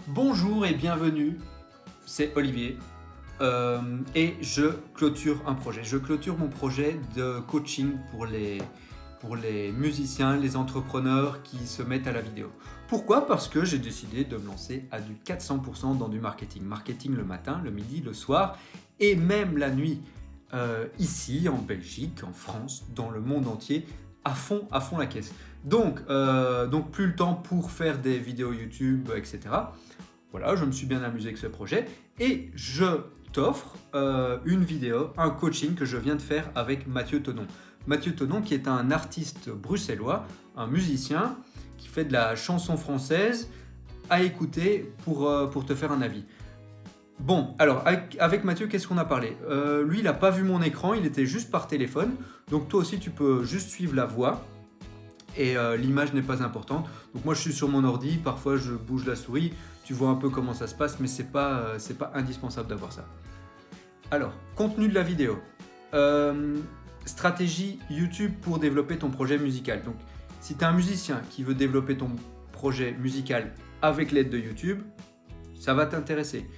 Bonjour et bienvenue, c'est Olivier et je clôture un projet. Je clôture mon projet de coaching pour les musiciens, les entrepreneurs qui se mettent à la vidéo. Pourquoi? Parce que j'ai décidé de me lancer à du 400% dans du marketing. Marketing le matin, le midi, le soir et même la nuit. Ici, en Belgique, en France, dans le monde entier, à fond la caisse. Donc plus le temps pour faire des vidéos YouTube, etc. Voilà, je me suis bien amusé avec ce projet et je t'offre une vidéo, un coaching que je viens de faire avec Mathieu Tonon. Mathieu Tonon qui est un artiste bruxellois, un musicien qui fait de la chanson française à écouter pour te faire un avis. Bon, alors avec Mathieu, qu'est-ce qu'on a parlé? Lui, il n'a pas vu mon écran, il était juste par téléphone. Donc toi aussi, tu peux juste suivre la voix et l'image n'est pas importante. Donc moi je suis sur mon ordi, parfois je bouge la souris, tu vois un peu comment ça se passe, mais c'est pas indispensable d'avoir ça. Alors, contenu de la vidéo. Euh, Stratégie YouTube pour développer ton projet musical. Donc si tu es un musicien qui veut développer ton projet musical avec l'aide de YouTube, ça va t'intéresser.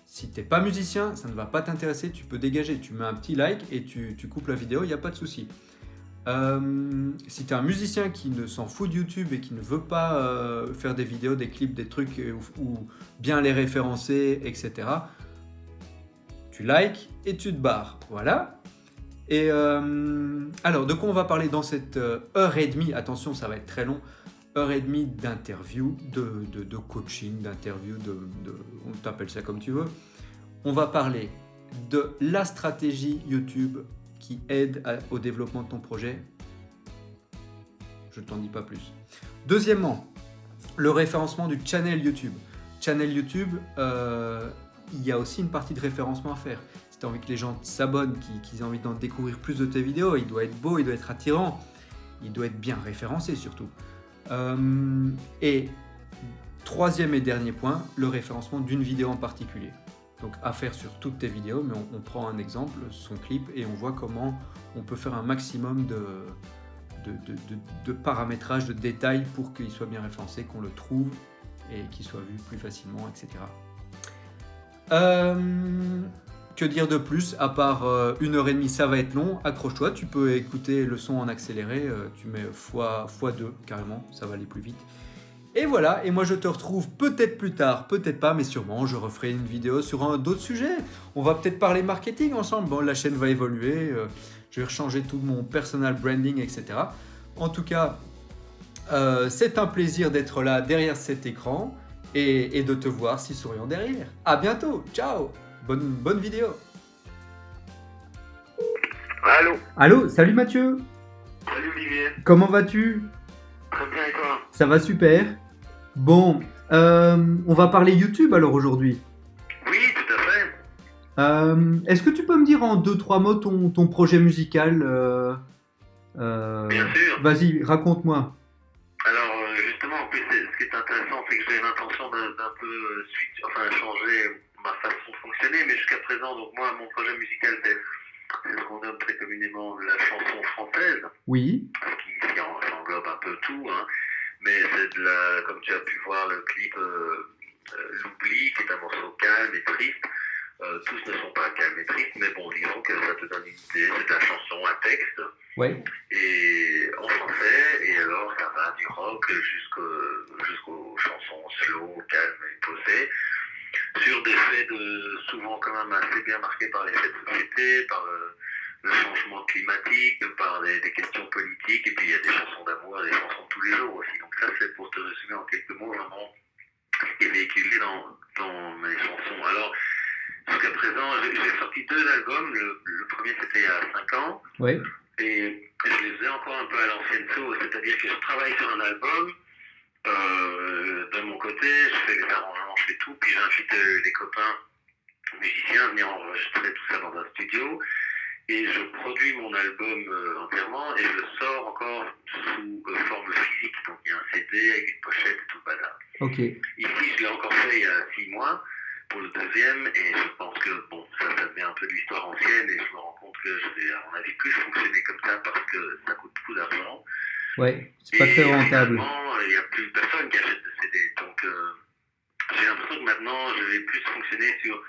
Si t'es pas musicien, ça ne va pas t'intéresser, tu peux dégager, tu mets un petit like et tu coupes la vidéo, il n'y a pas de souci. Si tu es un musicien qui ne s'en fout de YouTube et qui ne veut pas faire des vidéos, des clips, des trucs ou bien les référencer, etc., tu likes et tu te barres. Voilà. Et alors, de quoi on va parler dans cette heure et demie? Attention, ça va être très long. Heure et demie d'interview, de coaching, d'interview, on t'appelle ça comme tu veux. On va parler de la stratégie YouTube qui aide au développement de ton projet. Je ne t'en dis pas plus. Deuxièmement, le référencement du channel YouTube. Channel YouTube, il y a aussi une partie de référencement à faire. Si tu as envie que les gens s'abonnent, qu'ils aient envie d'en découvrir plus de tes vidéos, il doit être beau, il doit être attirant, il doit être bien référencé surtout. Et troisième et dernier point, le référencement d'une vidéo en particulier. Donc à faire sur toutes tes vidéos, mais on prend un exemple, son clip, et on voit comment on peut faire un maximum de paramétrage, de détails pour qu'il soit bien référencé, qu'on le trouve et qu'il soit vu plus facilement, etc. Que dire de plus, à part 1h30, ça va être long, accroche-toi, tu peux écouter le son en accéléré, tu mets x2 carrément, ça va aller plus vite. Et voilà, et moi je te retrouve peut-être plus tard, peut-être pas, mais sûrement je referai une vidéo sur d'autres sujets. On va peut-être parler marketing ensemble. Bon, la chaîne va évoluer, je vais changer tout mon personal branding, etc. En tout cas, c'est un plaisir d'être là derrière cet écran et de te voir si souriant derrière. À bientôt, ciao, bonne vidéo. Allô, Allô, salut Mathieu, salut Olivier, comment vas-tu? très bien et toi? Ça va super. Bon, on va parler YouTube alors aujourd'hui. Oui, tout à fait. Est-ce que tu peux me dire en deux, trois mots ton projet musical Bien sûr. Vas-y, raconte-moi. Alors justement, en plus, ce qui est intéressant, c'est que j'ai l'intention d'un peu changer ma façon de fonctionner, mais jusqu'à présent, donc moi, mon projet musical, c'est ce qu'on nomme très communément la chanson française, Oui, ce qui englobe un peu tout, hein. Mais c'est comme tu as pu voir le clip L'Oubli, qui est un morceau calme et triste. Tous ne sont pas calmes et tristes, mais bon, disons que ça te donne une idée, c'est de la chanson à texte, ouais, et en français, et alors ça va du rock jusqu'aux chansons slow, calmes et posées, sur des faits souvent quand même assez bien marqués par les faits de société, par le changement climatique, par des questions politiques, et puis il y a des chansons d'amour, des chansons de tous les jours aussi. Donc ça, c'est pour te résumer en quelques mots vraiment ce qui est véhiculé dans mes chansons. Alors, jusqu'à présent, j'ai sorti 2 albums. Le premier, c'était il y a 5 ans. ouais, Et je les faisais encore un peu à l'ancienne sauce. C'est-à-dire que je travaille sur un album. De mon côté, je fais les arrangements, je fais tout. Puis j'invite les copains musiciens à venir enregistrer tout ça dans un studio. Et je produis mon album entièrement et je le sors encore sous forme physique. Donc il y a un CD avec une pochette et tout le bazar. ok. Ici, je l'ai encore fait il y a 6 mois pour le deuxième et je pense que bon, ça devient un peu de l'histoire ancienne et je me rends compte que je vais, à mon avis, plus fonctionner comme ça parce que ça coûte beaucoup d'argent. Ouais, c'est pas très Et rentable. finalement, il n'y a plus personne qui achète de CD. Donc J'ai l'impression que maintenant, je vais plus fonctionner sur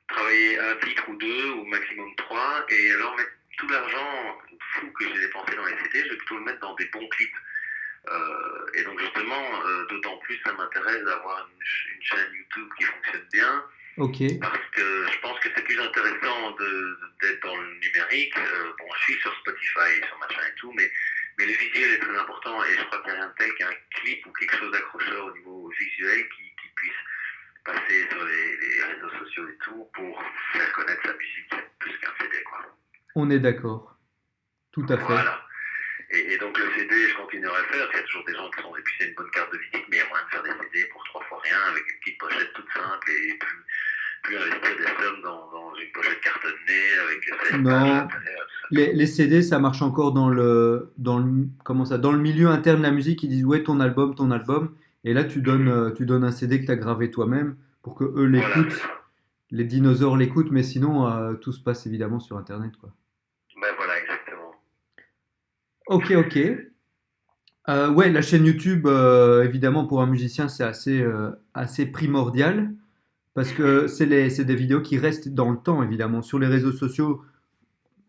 travailler un titre ou deux, ou maximum trois, et alors mettre tout l'argent fou que j'ai dépensé dans les CD, je vais plutôt le mettre dans des bons clips. Et donc justement, d'autant plus, ça m'intéresse d'avoir une chaîne YouTube qui fonctionne bien, Ok. parce que je pense que c'est plus intéressant d'être dans le numérique. Bon, je suis sur Spotify, sur machin et tout, mais le visuel est très important, et je crois qu'il n'y a rien de tel qu'un clip ou quelque chose d'accrocheur au niveau visuel qui puisse passer sur les réseaux sociaux et tout pour faire connaître sa musique plus qu'un CD, quoi. On est d'accord. Tout à fait. Voilà. Et donc le CD, je continuerai à le faire. Il y a toujours des gens qui sont épuisés une bonne carte de visite, mais il y a moyen de faire des CD pour 3 fois rien, avec une petite pochette toute simple, et plus investir des sommes dans une pochette cartonnée avec 16 pages à Non, l'intérieur. les CD, ça marche encore comment ça, dans le milieu interne de la musique. Ils disent ouais, ton album, ton album. Et là, tu donnes un CD que tu as gravé toi-même pour que eux Voilà, c'est l'écoutent, ça. les dinosaures l'écoutent, mais sinon, tout se passe évidemment sur Internet, quoi. Ben voilà, exactement. Ok, ok. Ouais, la chaîne YouTube, évidemment, pour un musicien, c'est assez primordial parce que c'est des vidéos qui restent dans le temps, évidemment. Sur les réseaux sociaux,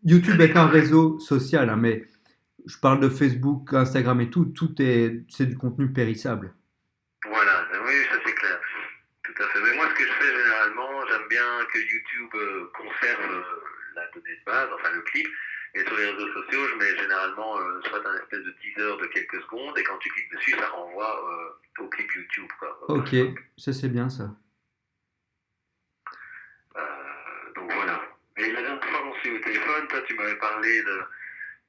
YouTube est un réseau social, hein, mais je parle de Facebook, Instagram et c'est du contenu périssable. Voilà, oui, ça c'est clair. Tout à fait. Mais moi, ce que je fais généralement, j'aime bien que YouTube conserve la donnée de base, enfin le clip. Et sur les réseaux sociaux, je mets généralement soit un espèce de teaser de quelques secondes, et quand tu cliques dessus, ça renvoie au clip YouTube, quoi, par Ok, exemple. ça c'est bien ça. Donc voilà. Et la dernière fois qu'on s'est eu au téléphone, toi, tu m'avais parlé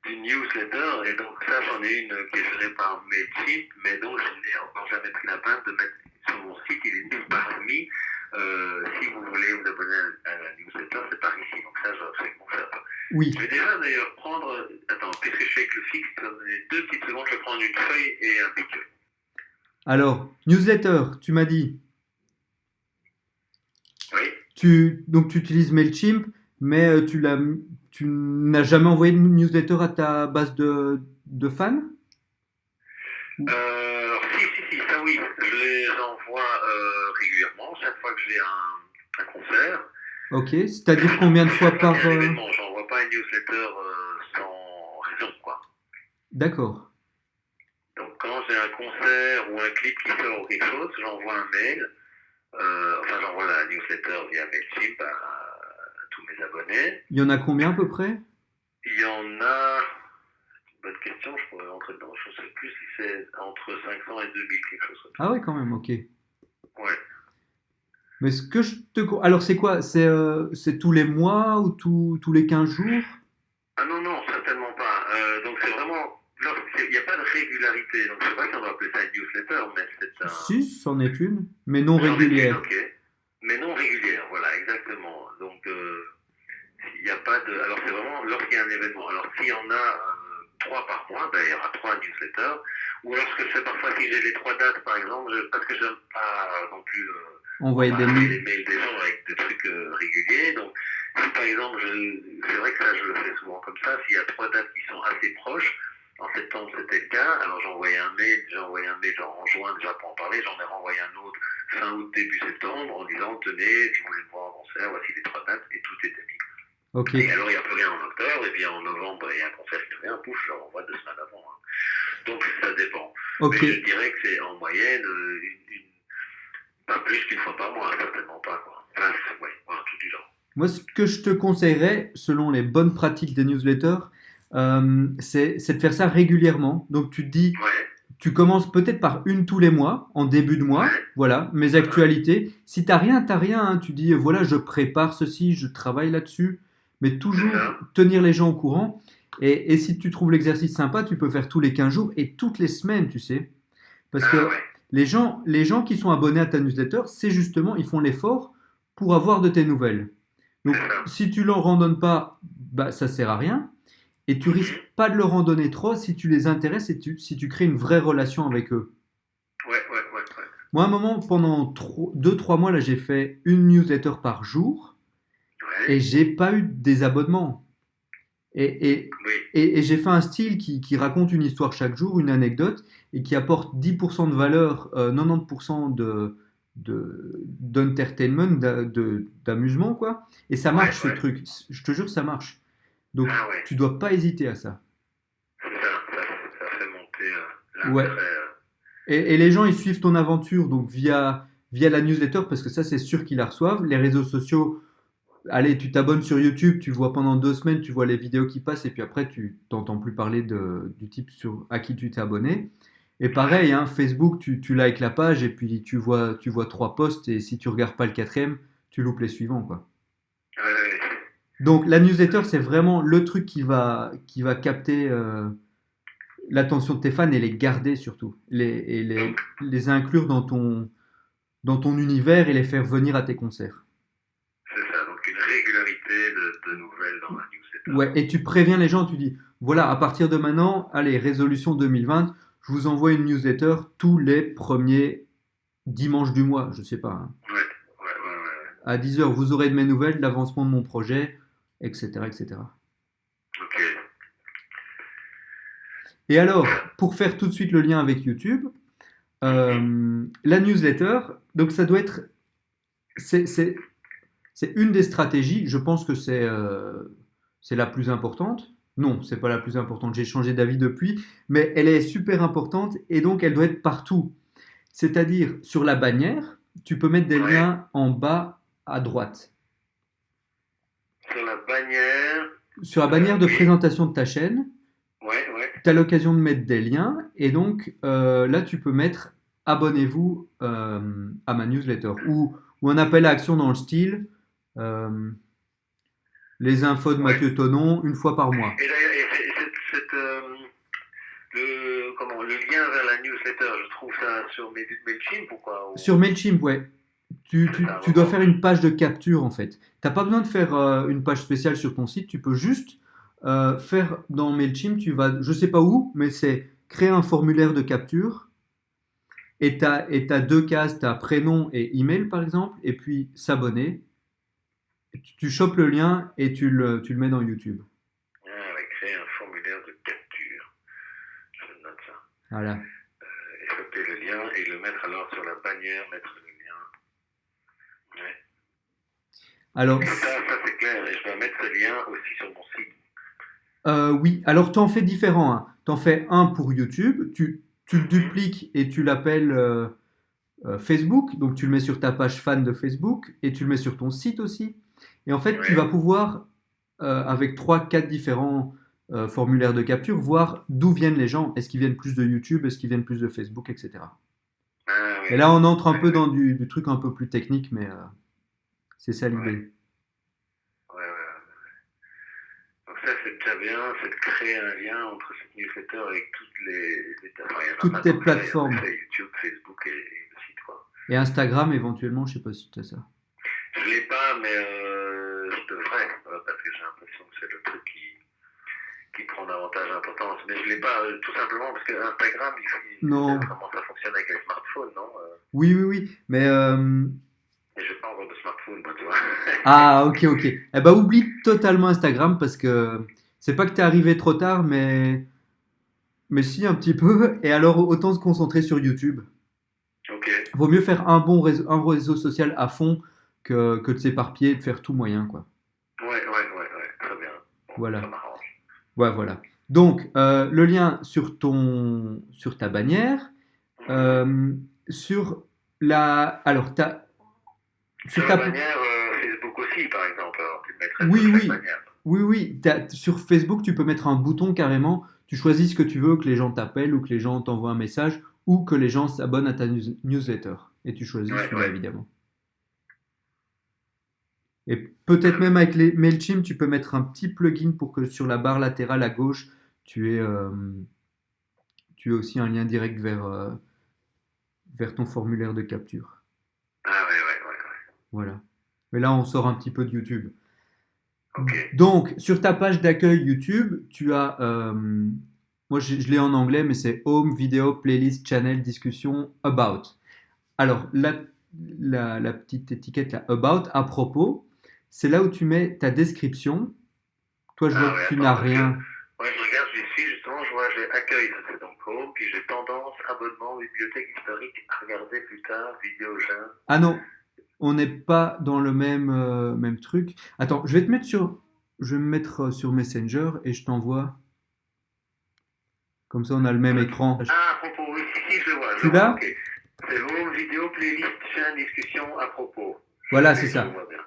d'une newsletter, et donc ça, j'en ai une qui est gérée par Mailchimp, mais donc je n'ai encore jamais pris la peine de mettre sur mon site, il est nulle part mis. Si vous voulez vous abonner à la newsletter, c'est par ici, donc ça, je vais absolument faire ça. Oui. Je vais déjà d'ailleurs prendre, attends, qu'est-ce que je fais avec le fixe? Les 2 petites secondes, je vais prendre une feuille et un pic. Alors, newsletter, tu m'as dit. Oui. Donc tu utilises Mailchimp, mais tu n'as jamais envoyé de newsletter à ta base de fans? Alors, si, ça oui, je les envoie régulièrement, chaque fois que j'ai un concert. Ok, c'est-à-dire combien de fois Chaque fois par... qu'il y a un événement, j'envoie pas une newsletter sans raison, quoi. D'accord. Donc, quand j'ai un concert ou un clip qui sort ou quelque chose, j'envoie un mail, enfin, j'envoie la newsletter via Mailchimp à tous mes abonnés. Il y en a combien à peu près? Il y en a, bonne question, je pourrais rentrer dedans, je ne sais plus si c'est entre 500 et 2000, quelque chose comme ça. Ah ouais, quand même, ok. Ouais. Mais ce que je te... Alors c'est quoi? C'est tous les mois ou tous les 15 jours? Ah non, non, certainement pas. Donc c'est vraiment, il n'y a pas de régularité. Donc je sais pas si on va appeler ça une newsletter, mais c'est un... Si, c'en est une, mais non J'en ai une, régulière. ok. Mais non régulière, voilà, exactement. Donc il n'y a pas de... Alors c'est vraiment lorsqu'il y a un événement. Alors s'il y en a 3 par mois, ben, il y aura 3 newsletters. Ou alors ce que je fais parfois, si j'ai les 3 dates par exemple, parce que je n'aime pas non plus Envoyer des embarquer mails. les mails des gens avec des trucs réguliers. Donc si par exemple, c'est vrai que ça je le fais souvent comme ça, s'il y a 3 dates qui sont assez proches, en septembre c'était le cas, alors j'ai envoyé un mail genre en juin déjà pour en parler, j'en ai renvoyé un autre fin août, début septembre, en disant tenez, si vous voulez me voir en concert, voici les 3 dates, et tout était mis. Ok. Et alors il n'y a plus rien en octobre, et puis en novembre il y a un concert qui revient, pouf, je leur envoie 2 semaines avant. Hein. Donc ça dépend. Ok. Mais je dirais que c'est en moyenne pas plus qu'une fois par mois, certainement pas, quoi. Enfin, ouais, voilà, tout du genre. Moi, ce que je te conseillerais, selon les bonnes pratiques des newsletters, c'est de faire ça régulièrement. Donc tu te dis, Ouais, tu commences peut-être par une tous les mois, en début de mois, ouais, voilà, mes actualités. Si t'as rien, hein. Tu dis, voilà, je prépare ceci, je travaille là-dessus, mais c'est toujours ça. tenir les gens au courant. Et si tu trouves l'exercice sympa, tu peux faire tous les 15 jours et toutes les semaines, tu sais. Parce Ah que ouais, les gens qui sont abonnés à ta newsletter, c'est justement, ils font l'effort pour avoir de tes nouvelles. Donc, c'est ça. si tu leur en donnes pas, bah, ça sert à rien. Et tu risques pas de leur en donner trop si tu les intéresses et si tu crées une vraie relation avec eux. Ouais. Moi, à un moment, pendant 2-3 mois, là, j'ai fait une newsletter par jour et Ouais, j'ai pas eu des abonnements. Et, oui, et j'ai fait un style qui raconte une histoire chaque jour, une anecdote, et qui apporte 10% de valeur, 90% d'entertainment, d'amusement, quoi. Et ça Ouais, marche, ce ouais. truc. Je te jure, ça marche. Donc, Ah ouais. tu dois pas hésiter à ça. C'est ça, ça fait monter Ouais. l'attrait. Et les gens, ils suivent ton aventure donc via la newsletter, parce que ça, c'est sûr qu'ils la reçoivent. Les réseaux sociaux, allez, tu t'abonnes sur YouTube, tu vois pendant 2 semaines, tu vois les vidéos qui passent, et puis après, tu t'entends plus parler du type à qui tu t'es abonné. Et Ouais. pareil, hein, Facebook, tu likes la page, et puis tu vois 3 posts, et si tu regardes pas le quatrième, tu loupes les suivants, quoi. Ouais, ouais. Donc, la newsletter, c'est vraiment le truc qui va capter l'attention de tes fans et les garder surtout. Et Donc, les inclure dans ton univers et les faire venir à tes concerts. c'est ça. Donc, une régularité de nouvelles dans la newsletter. Ouais, et tu préviens les gens, tu dis, voilà, à partir de maintenant, allez, résolution 2020, je vous envoie une newsletter tous les premiers dimanches du mois, je sais pas, hein. Ouais, ouais, ouais, ouais. À 10 heures, vous aurez de mes nouvelles, de l'avancement de mon projet, etc., etc. Ok. Et alors, pour faire tout de suite le lien avec YouTube, Mhm. la newsletter, donc ça doit être, c'est une des stratégies, je pense que c'est la plus importante. Non, c'est pas la plus importante, j'ai changé d'avis depuis, mais elle est super importante et donc elle doit être partout. C'est-à-dire sur la bannière, tu peux mettre des Ouais. liens en bas à droite. Sur la bannière. Sur la bannière de Oui. présentation de ta chaîne, Ouais, ouais. tu as l'occasion de mettre des liens et donc là tu peux mettre abonnez-vous à ma newsletter ou un appel à action dans le style euh, les infos de Ouais. Mathieu Tonon une fois par mois. Et d'ailleurs, le lien vers la newsletter, je trouve ça sur Mailchimp ou quoi Sur Mailchimp, ouais. Tu, c'est tu- ça, tu dois vraiment. faire une page de capture en fait. T'as pas besoin de faire une page spéciale sur ton site, tu peux juste faire dans Mailchimp, tu vas, je sais pas où, mais c'est créer un formulaire de capture et t'as 2 cases, t'as prénom et email par exemple, et puis s'abonner. Tu chopes le lien et tu le mets dans YouTube. Ah, ouais, créer un formulaire de capture. Je note ça. Voilà. Et copier le lien et le mettre alors sur la bannière, mettre le lien. Ouais. Alors, Et ça c'est clair. Et je dois mettre ce lien aussi sur mon site. oui, alors tu en fais différents, hein. Tu en fais un pour YouTube, tu le Mhm. dupliques et tu l'appelles Facebook, donc tu le mets sur ta page fan de Facebook et tu le mets sur ton site aussi. Et en fait, tu vas Ouais. pouvoir, avec 3, 4 différents formulaires de capture, voir d'où viennent les gens. Est-ce qu'ils viennent plus de YouTube, est-ce qu'ils viennent plus de Facebook, etc. Ah Et oui. là, on entre un Ouais, peu ouais. dans du truc un peu plus technique, mais c'est ça Ouais. l'idée. Ouais, ouais. Donc ça c'est déjà bien, c'est de créer un lien entre cette newsletter avec toutes enfin, il n'y en a Toutes pas tes tant que ça, il y a en plateformes. effet YouTube, Facebook et le site quoi. Et Instagram, éventuellement, je sais pas si tu as ça. Je l'ai pas, mais je devrais, parce que j'ai l'impression que c'est le truc qui prend davantage d'importance. Mais je l'ai pas, tout simplement parce que Instagram, je sais Non. comment ça fonctionne avec les smartphones, non Oui, oui, oui. Mais Et je n'ai pas encore de smartphone, moi, tu vois. ah, ok, ok. Eh ben, oublie totalement Instagram parce que c'est pas que t'es arrivé trop tard, mais si un petit peu. Et alors, autant se concentrer sur YouTube. Ok. Vaut mieux faire un réseau social à fond que de s'éparpiller et de faire tout moyen, quoi. Ouais, très bien. Bon, ça Voilà. m'arrange. Ouais, voilà. Donc, le lien sur ta bannière, Mhm. euh, sur alors, Sur sur la ta, bannière Facebook aussi, par exemple, alors tu le mettrais oui, sur chaque oui, bannière. oui, oui. Sur Facebook, tu peux mettre un bouton carrément. Tu choisis ce que tu veux, que les gens t'appellent ou que les gens t'envoient un message ou que les gens s'abonnent à ta newsletter. Et tu choisis Ouais, celui-là, ouais, évidemment. Et peut-être très même bien. avec les Mailchimp, tu peux mettre un petit plugin pour que sur la barre latérale à gauche, tu aies aussi un lien direct vers ton formulaire de capture. Ah ouais. Voilà. Mais là, on sort un petit peu de YouTube. Ok. Donc, sur ta page d'accueil YouTube, tu as, moi je l'ai en anglais, mais c'est Home, Vidéo, Playlist, Channel, Discussion, About. Alors, la petite étiquette là, About, à propos, c'est là où tu mets ta description. Toi, je vois Ah que ouais, tu attends, n'as parce que rien. ouais, je regarde, j'y suis justement, je vois, j'ai accueil, ça c'est donc Chrome, puis j'ai tendance, abonnement, bibliothèque historique, à regarder plus tard, vidéo jeune. Ah non, on n'est pas dans le même truc. Attends, je vais me mettre sur Messenger et je t'envoie. Comme ça, on a le même écran. Ah, à propos, oui, si, je le vois. Tu l'as? Ok. C'est vos vidéos, playlist, chaîne, discussion, à propos. Voilà, c'est Je ça. le vois bien.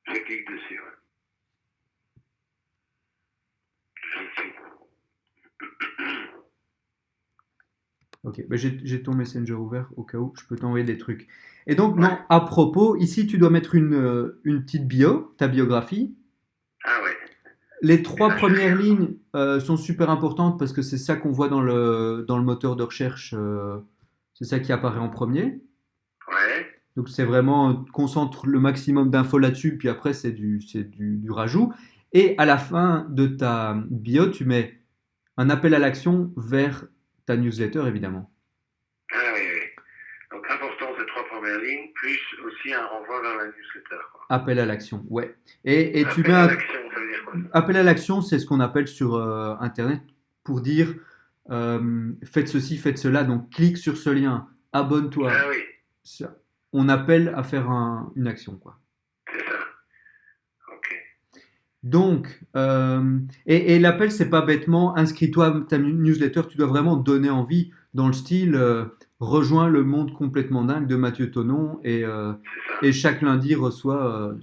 Je clique dessus, ouais. Je suis. Ok, ben j'ai ton Messenger ouvert au cas où je peux t'envoyer des trucs. Et donc, non, à propos, ici, tu dois mettre une petite bio, ta biographie. Ah ouais. Les 3 premières lignes sont super importantes parce que c'est ça qu'on voit dans le moteur de recherche. C'est ça qui apparaît en premier. Ouais. Donc c'est vraiment, concentre le maximum d'infos là-dessus, puis après c'est du rajout. Et à la fin de ta bio, tu mets un appel à l'action vers ta newsletter, évidemment. Ah oui, oui. Donc, important ces 3 premières lignes, plus aussi un renvoi vers la newsletter, quoi. Appel à l'action, ouais. Et tu Appel mets à un l'action, ça veut dire quoi, ça? appel à l'action, c'est ce qu'on appelle sur Internet pour dire faites ceci, faites cela, donc clique sur ce lien, abonne-toi. Ah oui, Ça, on appelle à faire une action, quoi. c'est ça. Ok. Donc, et l'appel, c'est pas bêtement inscris-toi à ta newsletter, tu dois vraiment donner envie dans le style rejoins le monde complètement dingue de Mathieu Tonon C'est ça. et chaque lundi reçoit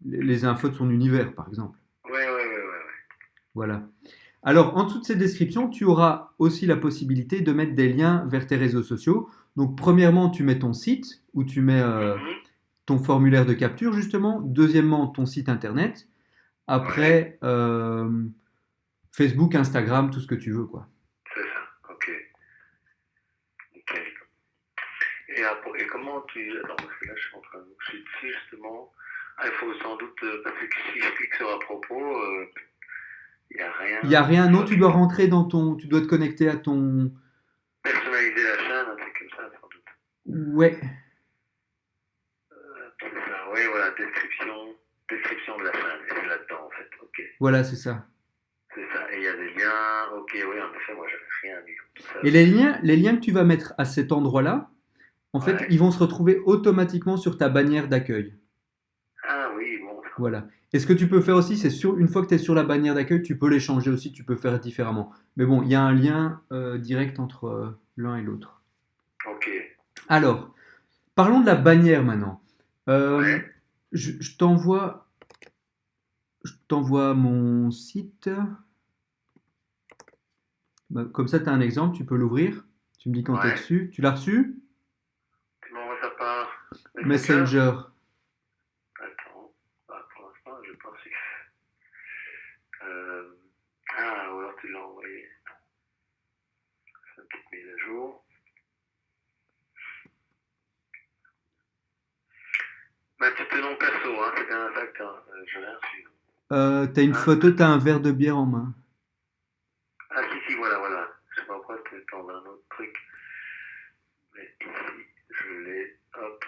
les infos de son univers, par exemple. Ouais. Voilà. Alors, en dessous de cette description, tu auras aussi la possibilité de mettre des liens vers tes réseaux sociaux. Donc, premièrement, tu mets ton site où tu mets Mhm. ton formulaire de capture, justement. Deuxièmement, ton site internet. Après, Facebook, Instagram, tout ce que tu veux, quoi. C'est ça. Ok. Nickel. Et comment tu. Attends, parce que là, je suis en train de. Je suis dessus, justement. Ah, il faut sans doute. Parce que si je clique sur à propos, il n'y a rien. Il n'y a rien, non, tu dois rentrer dans tu dois te connecter à ton... Personnaliser la chaîne, un truc comme ça, sans doute. Ouais, C'est ça. Oui, voilà, description. Description de la chaîne. Et c'est là-dedans, en fait. Ok. voilà, c'est ça. C'est ça. Et il y a des liens. Ok, oui, en effet, moi, j'avais rien dit. Ça, Et les liens que tu vas mettre à cet endroit-là, en fait, ouais. ils vont se retrouver automatiquement sur ta bannière d'accueil. Ah oui, bon. Voilà. Et ce que tu peux faire aussi, c'est une fois que tu es sur la bannière d'accueil, tu peux les changer aussi, tu peux faire différemment. Mais bon, il y a un lien direct entre l'un et l'autre. Ok. Alors, parlons de la bannière maintenant. Ouais. Je t'envoie mon site. Bah, comme ça, tu as un exemple, tu peux l'ouvrir. Tu me dis quand tu es Ouais. dessus. Tu l'as reçu? Tu m'envoies ça par Messenger. Attends. Bah, pour l'instant, je pense que. Ah, ou alors tu l'as envoyé. C'est une petite mise à jour. Bah, tu te nom perso, hein, c'est bien ça que je l'ai reçu. Tu as une Hein? photo, tu as un verre de bière en main. Ah, si, voilà. Je sais pas pourquoi tu es dans un autre truc. Mais ici, je l'ai. Hop.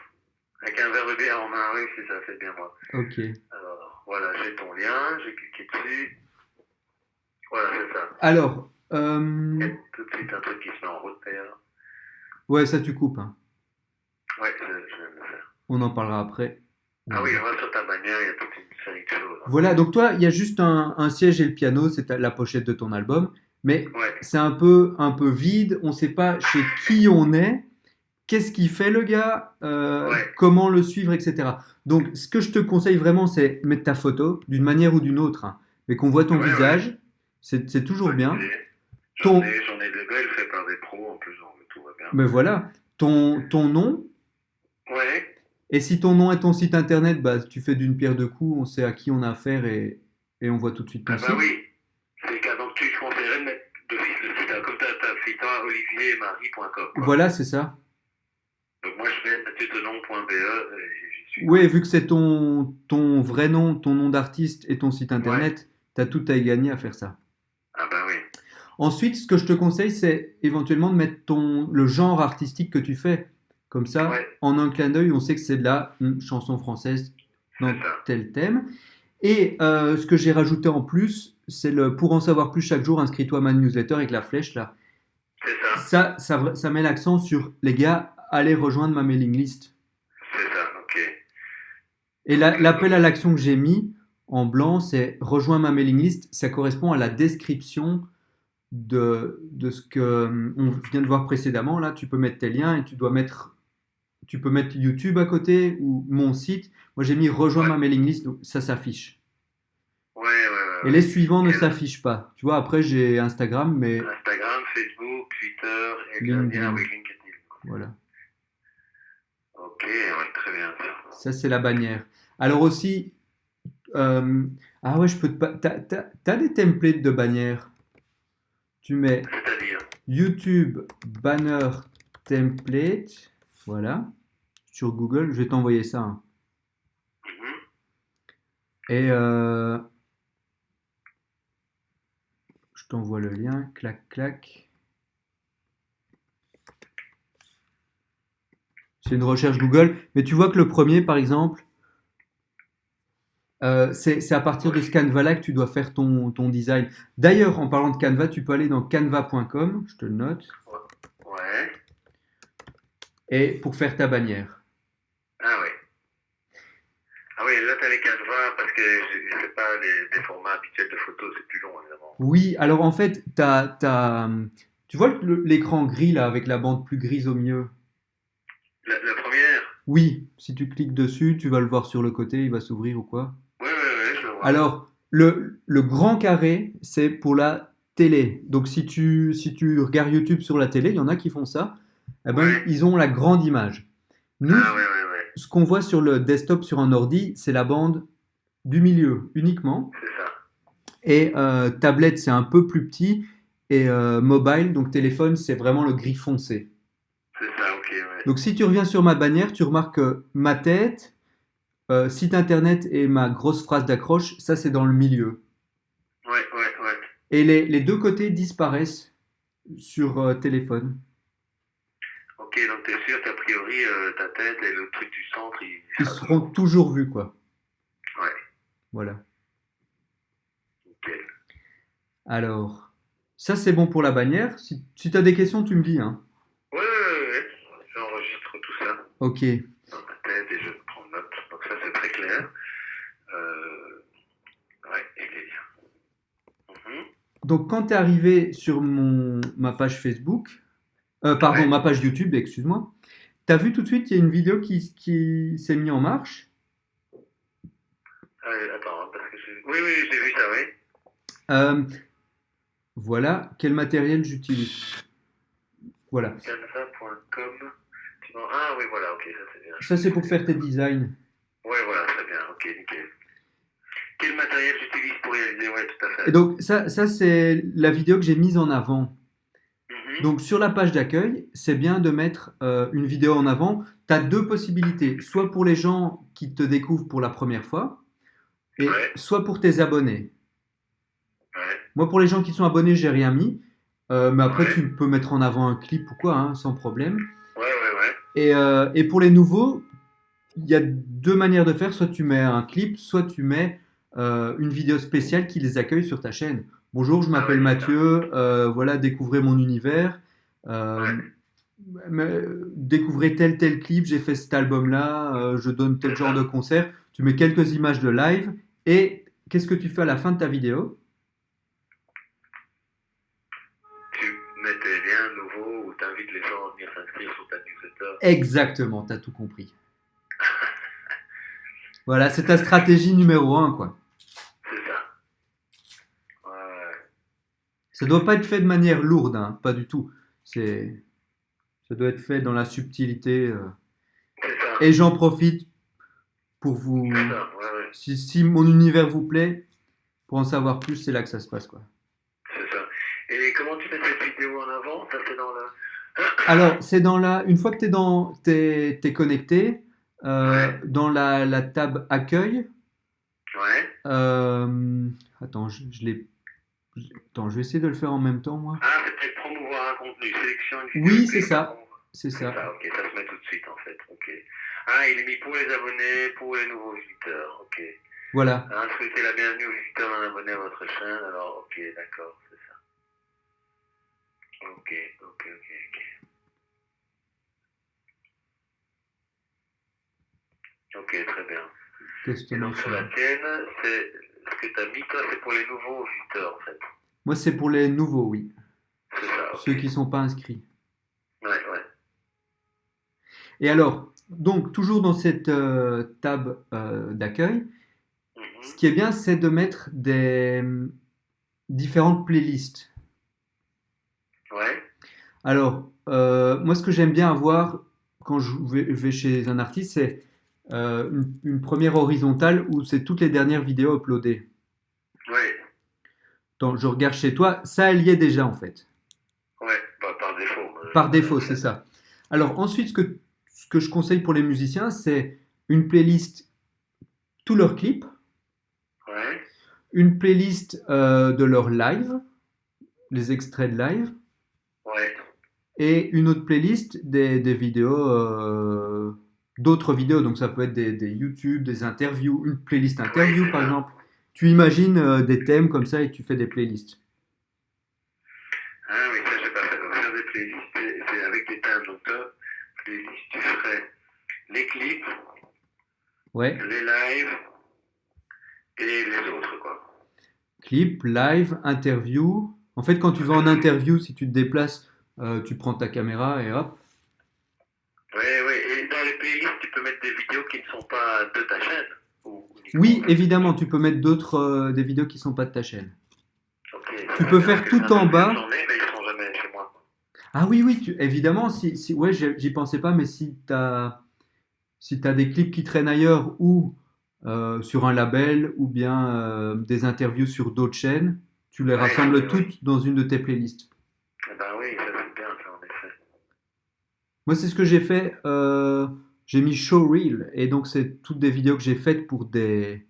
Avec un verre de bière en main, oui, c'est ça, c'est bien moi. Ok. Alors, voilà, j'ai ton lien, j'ai cliqué dessus. Voilà, c'est ça. Alors, Il y a tout de suite un truc qui se met en route d'ailleurs. ouais, ça tu coupes, hein. Ouais, je viens de le faire. On en parlera après. Ah oui, on va sur ta bannière, il y a toute une série de choses. Hein. Voilà, donc toi, il y a juste un siège et le piano, c'est la pochette de ton album, mais Ouais, c'est un peu vide, on ne sait pas chez qui on est, qu'est-ce qu'il fait le gars, ouais, comment le suivre, etc. Donc, ce que je te conseille vraiment, c'est mettre ta photo d'une manière ou d'une autre, hein, mais qu'on voit ton Ouais, visage, c'est toujours bonne bien. idée. Ton, J'en ai de belles faites par des pros en plus, donc tout va bien. mais voilà, ton nom, Ouais, et si ton nom est ton site internet, bah, tu fais d'une pierre deux coups, on sait à qui on a affaire et on voit tout de suite ton ah bah site. oui. C'est le cas, donc tu conseillerais de mettre d'office le site, hein, comme tu as fait toi, oliviermarie.com. Voilà, c'est ça. Donc moi je mets mathieutenon.be et j'y suis. Oui, vu que c'est ton vrai nom, ton nom d'artiste et ton site internet, tu as tout à y gagner à faire ça. Ah bah oui. Ensuite, ce que je te conseille, c'est éventuellement de mettre le genre artistique que tu fais. Comme ça, Ouais. en un clin d'œil, on sait que c'est de la chanson française dans C'est ça. tel thème. Et ce que j'ai rajouté en plus, c'est pour en savoir plus chaque jour, inscris-toi à ma newsletter avec la flèche là. C'est ça. Ça met l'accent sur les gars, allez rejoindre ma mailing list. C'est ça, ok. Et Ok, l'appel à l'action que j'ai mis en blanc, c'est rejoins ma mailing list. Ça correspond à la description de ce que on vient de voir précédemment. Là, tu peux mettre tes liens et tu peux mettre YouTube à côté ou mon site. Moi, j'ai mis rejoins ouais. ma mailing list, donc ça s'affiche. Ouais, ouais, ouais, Et les ouais. suivants ne Et là, s'affichent pas. Tu vois, après, j'ai Instagram, mais Instagram, Facebook, Twitter et le dernier, ah LinkedIn. oui, LinkedIn. Voilà. Ok, ouais, très bien ça. Ça, c'est la bannière. Alors aussi, euh, ah ouais, je peux te. T'as des templates de bannières. Tu mets C'est-à-dire, YouTube banner template. Voilà. Sur Google, je vais t'envoyer ça, hein. mhm. Et je t'envoie le lien. Clac, clac. C'est une recherche Google. Mais tu vois que le premier, par exemple, c'est à partir de Oui, ce Canva-là que tu dois faire ton design. D'ailleurs, en parlant de Canva, tu peux aller dans canva.com, je te le note, ouais. Ouais. et pour faire ta bannière. Ah ouais. Ah oui, là, t'as les Canva parce que je sais pas, des formats habituels de photos, c'est plus long, évidemment. Oui, alors en fait, tu vois l'écran gris là avec la bande plus grise au milieu? La première? Oui, si tu cliques dessus, tu vas le voir sur le côté, il va s'ouvrir ou quoi. Oui, oui, oui, je le vois. Alors, le grand carré, c'est pour la télé. Donc, si tu regardes YouTube sur la télé, il y en a qui font ça. Eh ben, Ouais. ils ont la grande image. Nous, Ah ouais, ouais, ouais. ce qu'on voit sur le desktop sur un ordi, c'est la bande du milieu uniquement. C'est ça. Et tablette, c'est un peu plus petit. Et mobile, donc téléphone, c'est vraiment le gris foncé. C'est ça, ok, ouais. Donc, si tu reviens sur ma bannière, tu remarques que ma tête, site internet et ma grosse phrase d'accroche, ça, c'est dans le milieu. Ouais, ouais, ouais. Et les deux côtés disparaissent sur téléphone. Ok, donc t'es sûr qu'a priori, ta tête et le truc du centre, il Ils sera seront toujours. toujours vus, quoi. Ouais, Voilà. nickel. Alors, ça, c'est bon pour la bannière. Si tu as des questions, tu me dis, hein. Ouais, ouais, ouais, ouais. J'enregistre tout ça Ok. dans ma tête et je prends note. Donc ça, c'est très clair. Euh, ouais, et les liens. Mhm. Donc, quand tu es arrivé sur ma page Facebook, pardon, Ouais. ma page YouTube, excuse-moi, tu as vu tout de suite, il y a une vidéo qui s'est mise en marche. Attends, hein, parce que oui, oui, j'ai vu ça, oui. Euh, voilà, quel matériel j'utilise. Voilà. Canva.com. Ah oui, voilà, ok, ça c'est bien. Ça, c'est pour faire tes designs. Ouais, voilà, très bien, ok, nickel. Quel matériel j'utilise pour réaliser? Ouais, tout à Et fait. donc, ça c'est la vidéo que j'ai mise en avant. Mhm. Donc sur la page d'accueil, c'est bien de mettre une vidéo en avant. Tu as deux possibilités, soit pour les gens qui te découvrent pour la première fois, et Ouais, soit pour tes abonnés. ouais, Moi, pour les gens qui sont abonnés, j'ai rien mis. Mais après, ouais, tu peux mettre en avant un clip ou quoi, hein, sans problème. ouais, ouais, ouais. Et pour les nouveaux, il y a deux manières de faire. Soit tu mets un clip, soit tu mets une vidéo spéciale qui les accueille sur ta chaîne. Bonjour, je Ah ouais, m'appelle c'est ça. Mathieu. Voilà, découvrez mon univers. Euh, Ouais, découvrez tel clip, j'ai fait cet album-là, je donne tel c'est genre de ça. concert. Tu mets quelques images de live et qu'est-ce que tu fais à la fin de ta vidéo? Tu mets tes liens nouveaux ou t'invites les gens à venir s'inscrire sur ta newsletter. Exactement, tu as tout compris. Voilà, c'est ta stratégie numéro un, quoi. C'est ça. Ouais, Ça doit pas être fait de manière lourde, hein, pas du tout. C'est, ça doit être fait dans la subtilité. c'est ça. Et j'en profite pour C'est vous. ça, ouais, ouais. Si mon univers vous plaît, pour en savoir plus, c'est là que ça se passe, quoi. C'est ça. Et comment tu mets cette vidéo en avant? Ça, c'est dans le. Alors, c'est dans une fois que t'es connecté, Ouais, dans la tab accueil, ouais. attends, attends, je vais essayer de le faire en même temps, moi. Ah, c'est peut-être promouvoir un contenu. Sélection une vidéo Oui, et c'est clique sur ça, promouvoir. c'est C'est ça. ça, ok. Ça se met tout de suite, en fait. Ok. Ah, il est mis pour les abonnés, pour les nouveaux visiteurs. Ok. Voilà. Ah, souhaitez la bienvenue aux visiteurs non abonnés à votre chaîne. Alors, ok, d'accord, c'est ça. Ok, ok, ok, ok. Ok, très bien. Et donc sur la Customation. tienne, c'est ce que tu as mis, toi, c'est pour les nouveaux visiteurs, en fait. Moi, c'est pour les nouveaux, oui. C'est ça, ok. Ceux qui ne sont pas inscrits. Ouais, ouais. Et alors, donc, toujours dans cette tab d'accueil, ce Mhm. qui est bien, c'est de mettre des différentes playlists. Ouais, Alors, moi, ce que j'aime bien avoir quand je vais chez un artiste, c'est une première horizontale où c'est toutes les dernières vidéos uploadées. ouais, Donc, je regarde chez toi, ça, elle y est déjà en fait. ouais. Bah, par défaut, Par je l'ai défaut, c'est fait. ça. Alors, ensuite, ce que je conseille pour les musiciens, c'est une playlist, tous leurs clips, Ouais, une playlist de leurs live, les extraits de live, ouais, et une autre playlist des vidéos, d'autres vidéos. Donc ça peut être des YouTube, des interviews, une playlist oui, interview c'est par ça. exemple. Tu imagines des thèmes comme ça et tu fais des playlists. Ah oui, ça, j'ai pas fait. Donc, faire des playlists, c'est avec des thèmes. Donc, toi, playlist, tu ferais les clips, Ouais. les lives et les autres, quoi. Clip, live, interview. En fait, quand tu vas en interview, si tu te déplaces, tu prends ta caméra et hop. Oui, oui. Et dans les playlists, tu peux mettre des vidéos qui ne sont pas de ta chaîne ou uniquement Oui, de ta évidemment, chaîne. tu peux mettre d'autres des vidéos qui sont pas de ta chaîne. Ok, Tu ça peux c'est bien parce faire que les tout en interviews, bas. j'en ai, mais ils sont jamais chez moi. Ah oui, oui, évidemment, ouais, j'y pensais pas, mais si t'as des clips qui traînent ailleurs ou sur un label ou bien des interviews sur d'autres chaînes, tu les Oui, oui, rassembles oui. toutes dans une de tes playlists. Eh ben oui, ça c'est bien, ça en effet. Moi, c'est ce que j'ai fait. J'ai mis Showreel et donc c'est toutes des vidéos que j'ai faites pour des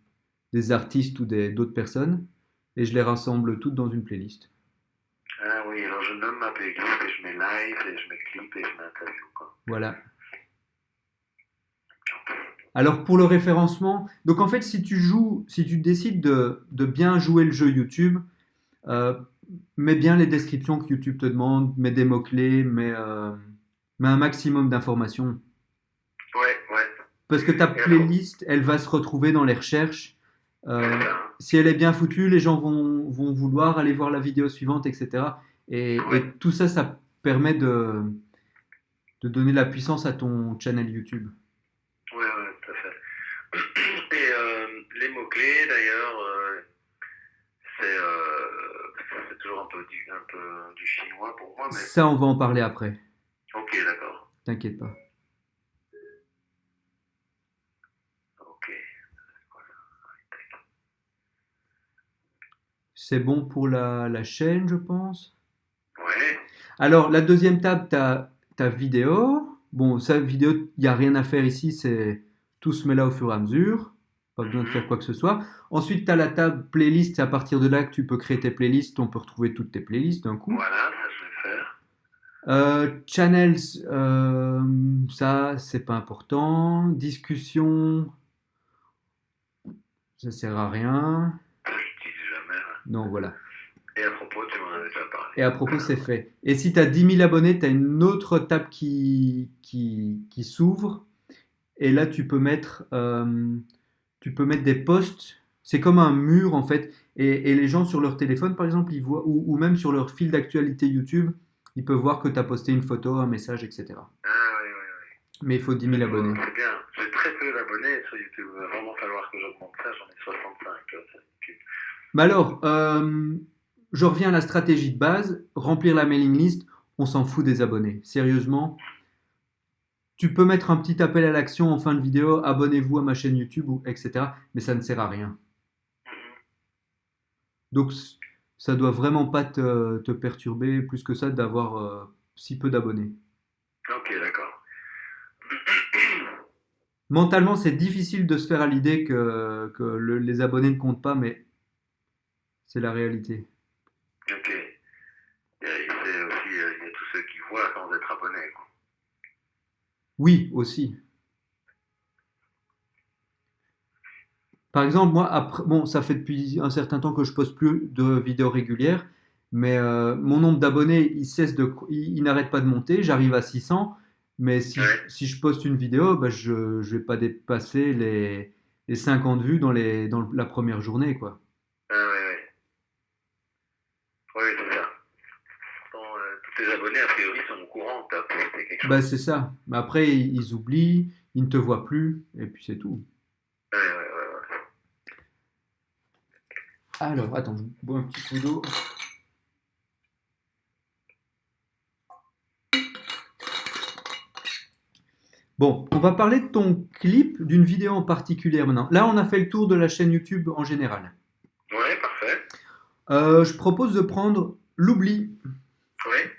artistes ou d'autres personnes et je les rassemble toutes dans une playlist. Ah oui, alors je nomme ma playlist et je mets live et je mets clip et je mets interview, quoi. Voilà. Alors pour le référencement, donc en fait si tu décides de bien jouer le jeu YouTube, euh, mets bien les descriptions que YouTube te demande, mets des mots-clés, mets un maximum d'informations. Ouais, ouais. Parce que ta Et alors, playlist, elle va se retrouver dans les recherches. c'est Euh, ça. si elle est bien foutue, les gens vont vouloir aller voir la vidéo suivante, etc. Ouais, Et tout ça, ça permet de donner de la puissance à ton channel YouTube. ouais, ouais, tout à fait. Et les mots-clés, d'ailleurs, c'est toujours un peu du chinois pour moi, mais Ça, on va en parler après. ok, d'accord. T'inquiète pas. Ok. C'est bon pour la chaîne, je pense. Ouais. Alors, la deuxième table, tu as ta vidéo. Bon, ça, vidéo, il n'y a rien à faire ici, c'est tout se met là au fur et à mesure. Pas besoin de faire Mhm. quoi que ce soit. Ensuite, tu as la table playlist, c'est à partir de là que tu peux créer tes playlists. On peut retrouver toutes tes playlists d'un coup. Voilà, ça je vais faire. Channels, ça, c'est pas important. Discussion, ça sert à rien. Ça, je dis jamais. Ouais. Non, voilà. Et à propos, tu m'en avais déjà parlé. Et à propos, c'est fait. Et si tu as 10 000 abonnés, tu as une autre table qui s'ouvre. Et là, tu peux mettre des posts. C'est comme un mur, en fait. Et les gens sur leur téléphone, par exemple, ils voient, ou même sur leur fil d'actualité YouTube, ils peuvent voir que tu as posté une photo, un message, etc. Ah oui, oui, oui. Mais il faut 10 000 abonnés. C'est bien. J'ai très peu d'abonnés sur YouTube. Il va vraiment falloir que j'augmente ça. J'en ai 65. Ça me Mais alors, je reviens à la stratégie de base. Remplir la mailing list, on s'en fout des abonnés. Sérieusement, tu peux mettre un petit appel à l'action en fin de vidéo, abonnez-vous à ma chaîne YouTube, etc. Mais ça ne sert à rien. Donc, ça doit vraiment pas te perturber plus que ça d'avoir si peu d'abonnés. Ok, d'accord. Mentalement, c'est difficile de se faire à l'idée que les abonnés ne comptent pas, mais c'est la réalité. Ok. C'est aussi, il y a tous ceux qui voient sans être abonnés, quoi. Oui, aussi. Par exemple, moi, après, bon, ça fait depuis un certain temps que je poste plus de vidéos régulières, Mais mon nombre d'abonnés, il n'arrête pas de monter. J'arrive à 600. Mais Ouais. si je poste une vidéo, bah, je ne vais pas dépasser les 50 vues dans la première journée, quoi. Ah ouais, ouais. Ouais, c'est ça. Pourtant, tous tes abonnés, a priori, sont au courant que tu as posté quelque Bah, chose. c'est ça. Mais après, ils oublient, ils ne te voient plus, et puis c'est tout. Ouais, ouais, ouais, ouais. Alors, attends, je bois un petit coup d'eau. Bon, on va parler de ton clip, d'une vidéo en particulier maintenant. Là, on a fait le tour de la chaîne YouTube en général. Ouais, parfait. Je propose de prendre l'oubli. Ouais.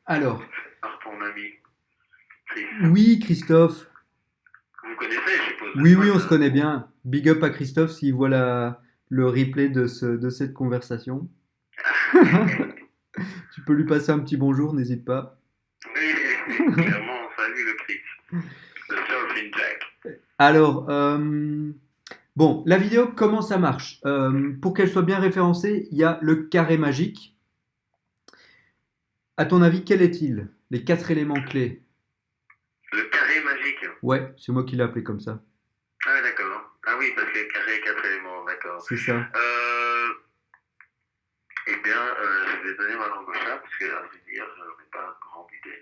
Alors, Par ton ami Chris. oui, Christophe. Vous connaissez, je suppose, Oui, pas oui, on se ça. connaît bien. Big up à Christophe s'il voit le replay de cette conversation. Tu peux lui passer un petit bonjour, n'hésite pas. Oui, clairement, salut le Chris. Le Surfing Jack. Alors, bon, la vidéo, comment ça marche? Pour qu'elle soit bien référencée, il y a le carré magique. À ton avis, quel est-il? Les 4 éléments clés. Le carré magique. Ouais, c'est moi qui l'ai appelé comme ça. Ah, d'accord. Ah oui, parce que carré, 4 éléments, d'accord. C'est ça. Eh bien, je vais donner ma langue au chat, parce que, à vrai dire, je n'ai pas grande idée.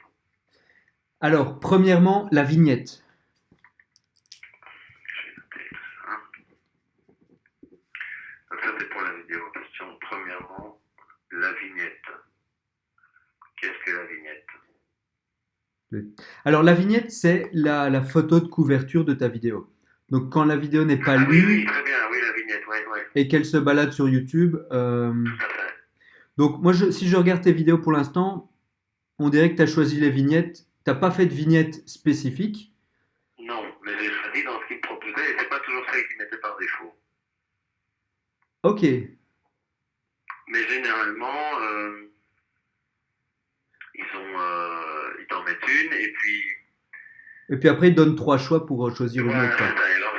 Alors, premièrement, la vignette. Je vais noter tout ça. Donc ça, c'est pour la vidéo en question. Premièrement, la vignette. Qu'est-ce que la vignette? Alors, la vignette, c'est la photo de couverture de ta vidéo. Donc, quand la vidéo n'est pas Ah oui, oui, lue très bien, oui, la vignette, ouais, ouais, et qu'elle se balade sur YouTube. tout à fait. Donc, moi, si je regarde tes vidéos pour l'instant, on dirait que tu as choisi les vignettes. Tu n'as pas fait de vignette spécifique. Non, mais j'ai choisi dans ce qu'ils me proposaient, et c'est pas toujours celle qu'ils mettaient par défaut. Ok. Mais généralement, ils t'en mettent une, et puis Et puis après, il donne 3 choix pour choisir une voilà, autre, c'est quoi. ça. Et alors,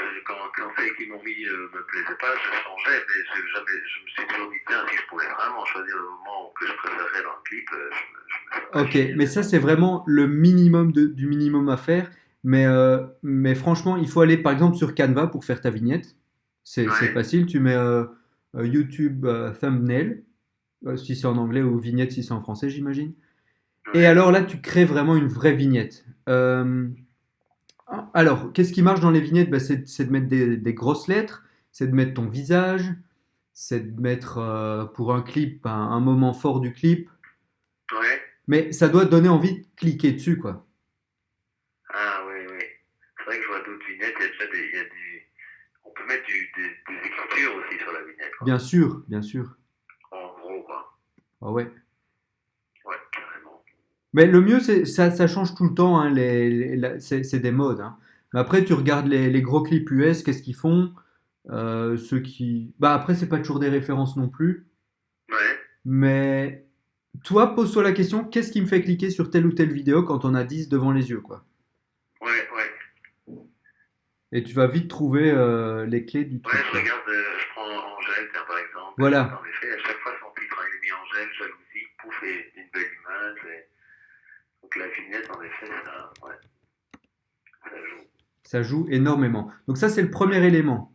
quand celles qu'ils m'ont mis me plaisaient pas, je changeais, mais je me suis toujours dit, tiens, si je pouvais vraiment choisir le moment que je préférais dans le clip, je me Ok, mais finirais ça, dans. c'est vraiment le minimum du minimum à faire. Mais franchement, il faut aller par exemple sur Canva pour faire ta vignette. C'est Ouais, facile. Tu mets YouTube thumbnail, si c'est en anglais, ou vignette si c'est en français, j'imagine. Et ouais, alors là, tu crées vraiment une vraie vignette. Alors, qu'est-ce qui marche dans les vignettes? Ben, c'est de mettre des grosses lettres, c'est de mettre ton visage, c'est de mettre pour un clip un moment fort du clip. ouais. Mais ça doit te donner envie de cliquer dessus, quoi. Ah oui, oui. C'est vrai que je vois d'autres vignettes, il y a déjà on peut mettre des écritures aussi sur la vignette, Bien quoi. sûr, bien sûr. En gros, quoi. Ah ouais. Ouais, carrément. Mais le mieux, ça change tout le temps, hein, c'est des modes, hein. Mais après, tu regardes les gros clips US, qu'est-ce qu'ils font? Ceux qui. Bah après, c'est pas toujours des références non plus. Ouais, Mais toi, pose-toi la question, qu'est-ce qui me fait cliquer sur telle ou telle vidéo quand on a 10 devant les yeux, quoi? ouais, ouais. Et tu vas vite trouver les clés du Ouais, truc, je quoi. regarde, je prends Angèle, tiens, par exemple, et donc Voilà, en effet, à chaque fois son titre, hein, il est mis Angèle, jalousie, pouf, et une belle image, et donc la vignette, en effet, ça, ouais, ça joue. ça joue énormément. Donc ça, c'est le premier Ouais. élément.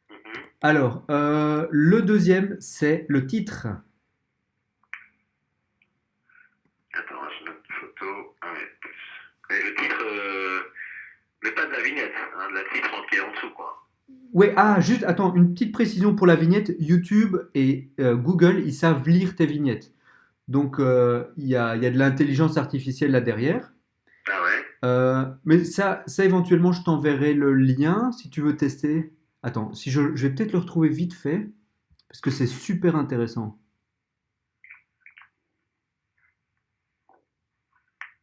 Mhm. Alors, le deuxième, c'est le titre. Attends, je note photo, ah ouais, plus. Et le titre, mais pas de la vignette, hein, de la titre qui est en dessous, quoi. Ouais, ah, juste, attends, une petite précision pour la vignette. YouTube et Google, ils savent lire tes vignettes. Donc, il y a de l'intelligence artificielle là derrière. Ah ouais? Mais ça, éventuellement, je t'enverrai le lien si tu veux tester. Attends, si je vais peut-être le retrouver vite fait, parce que c'est super intéressant.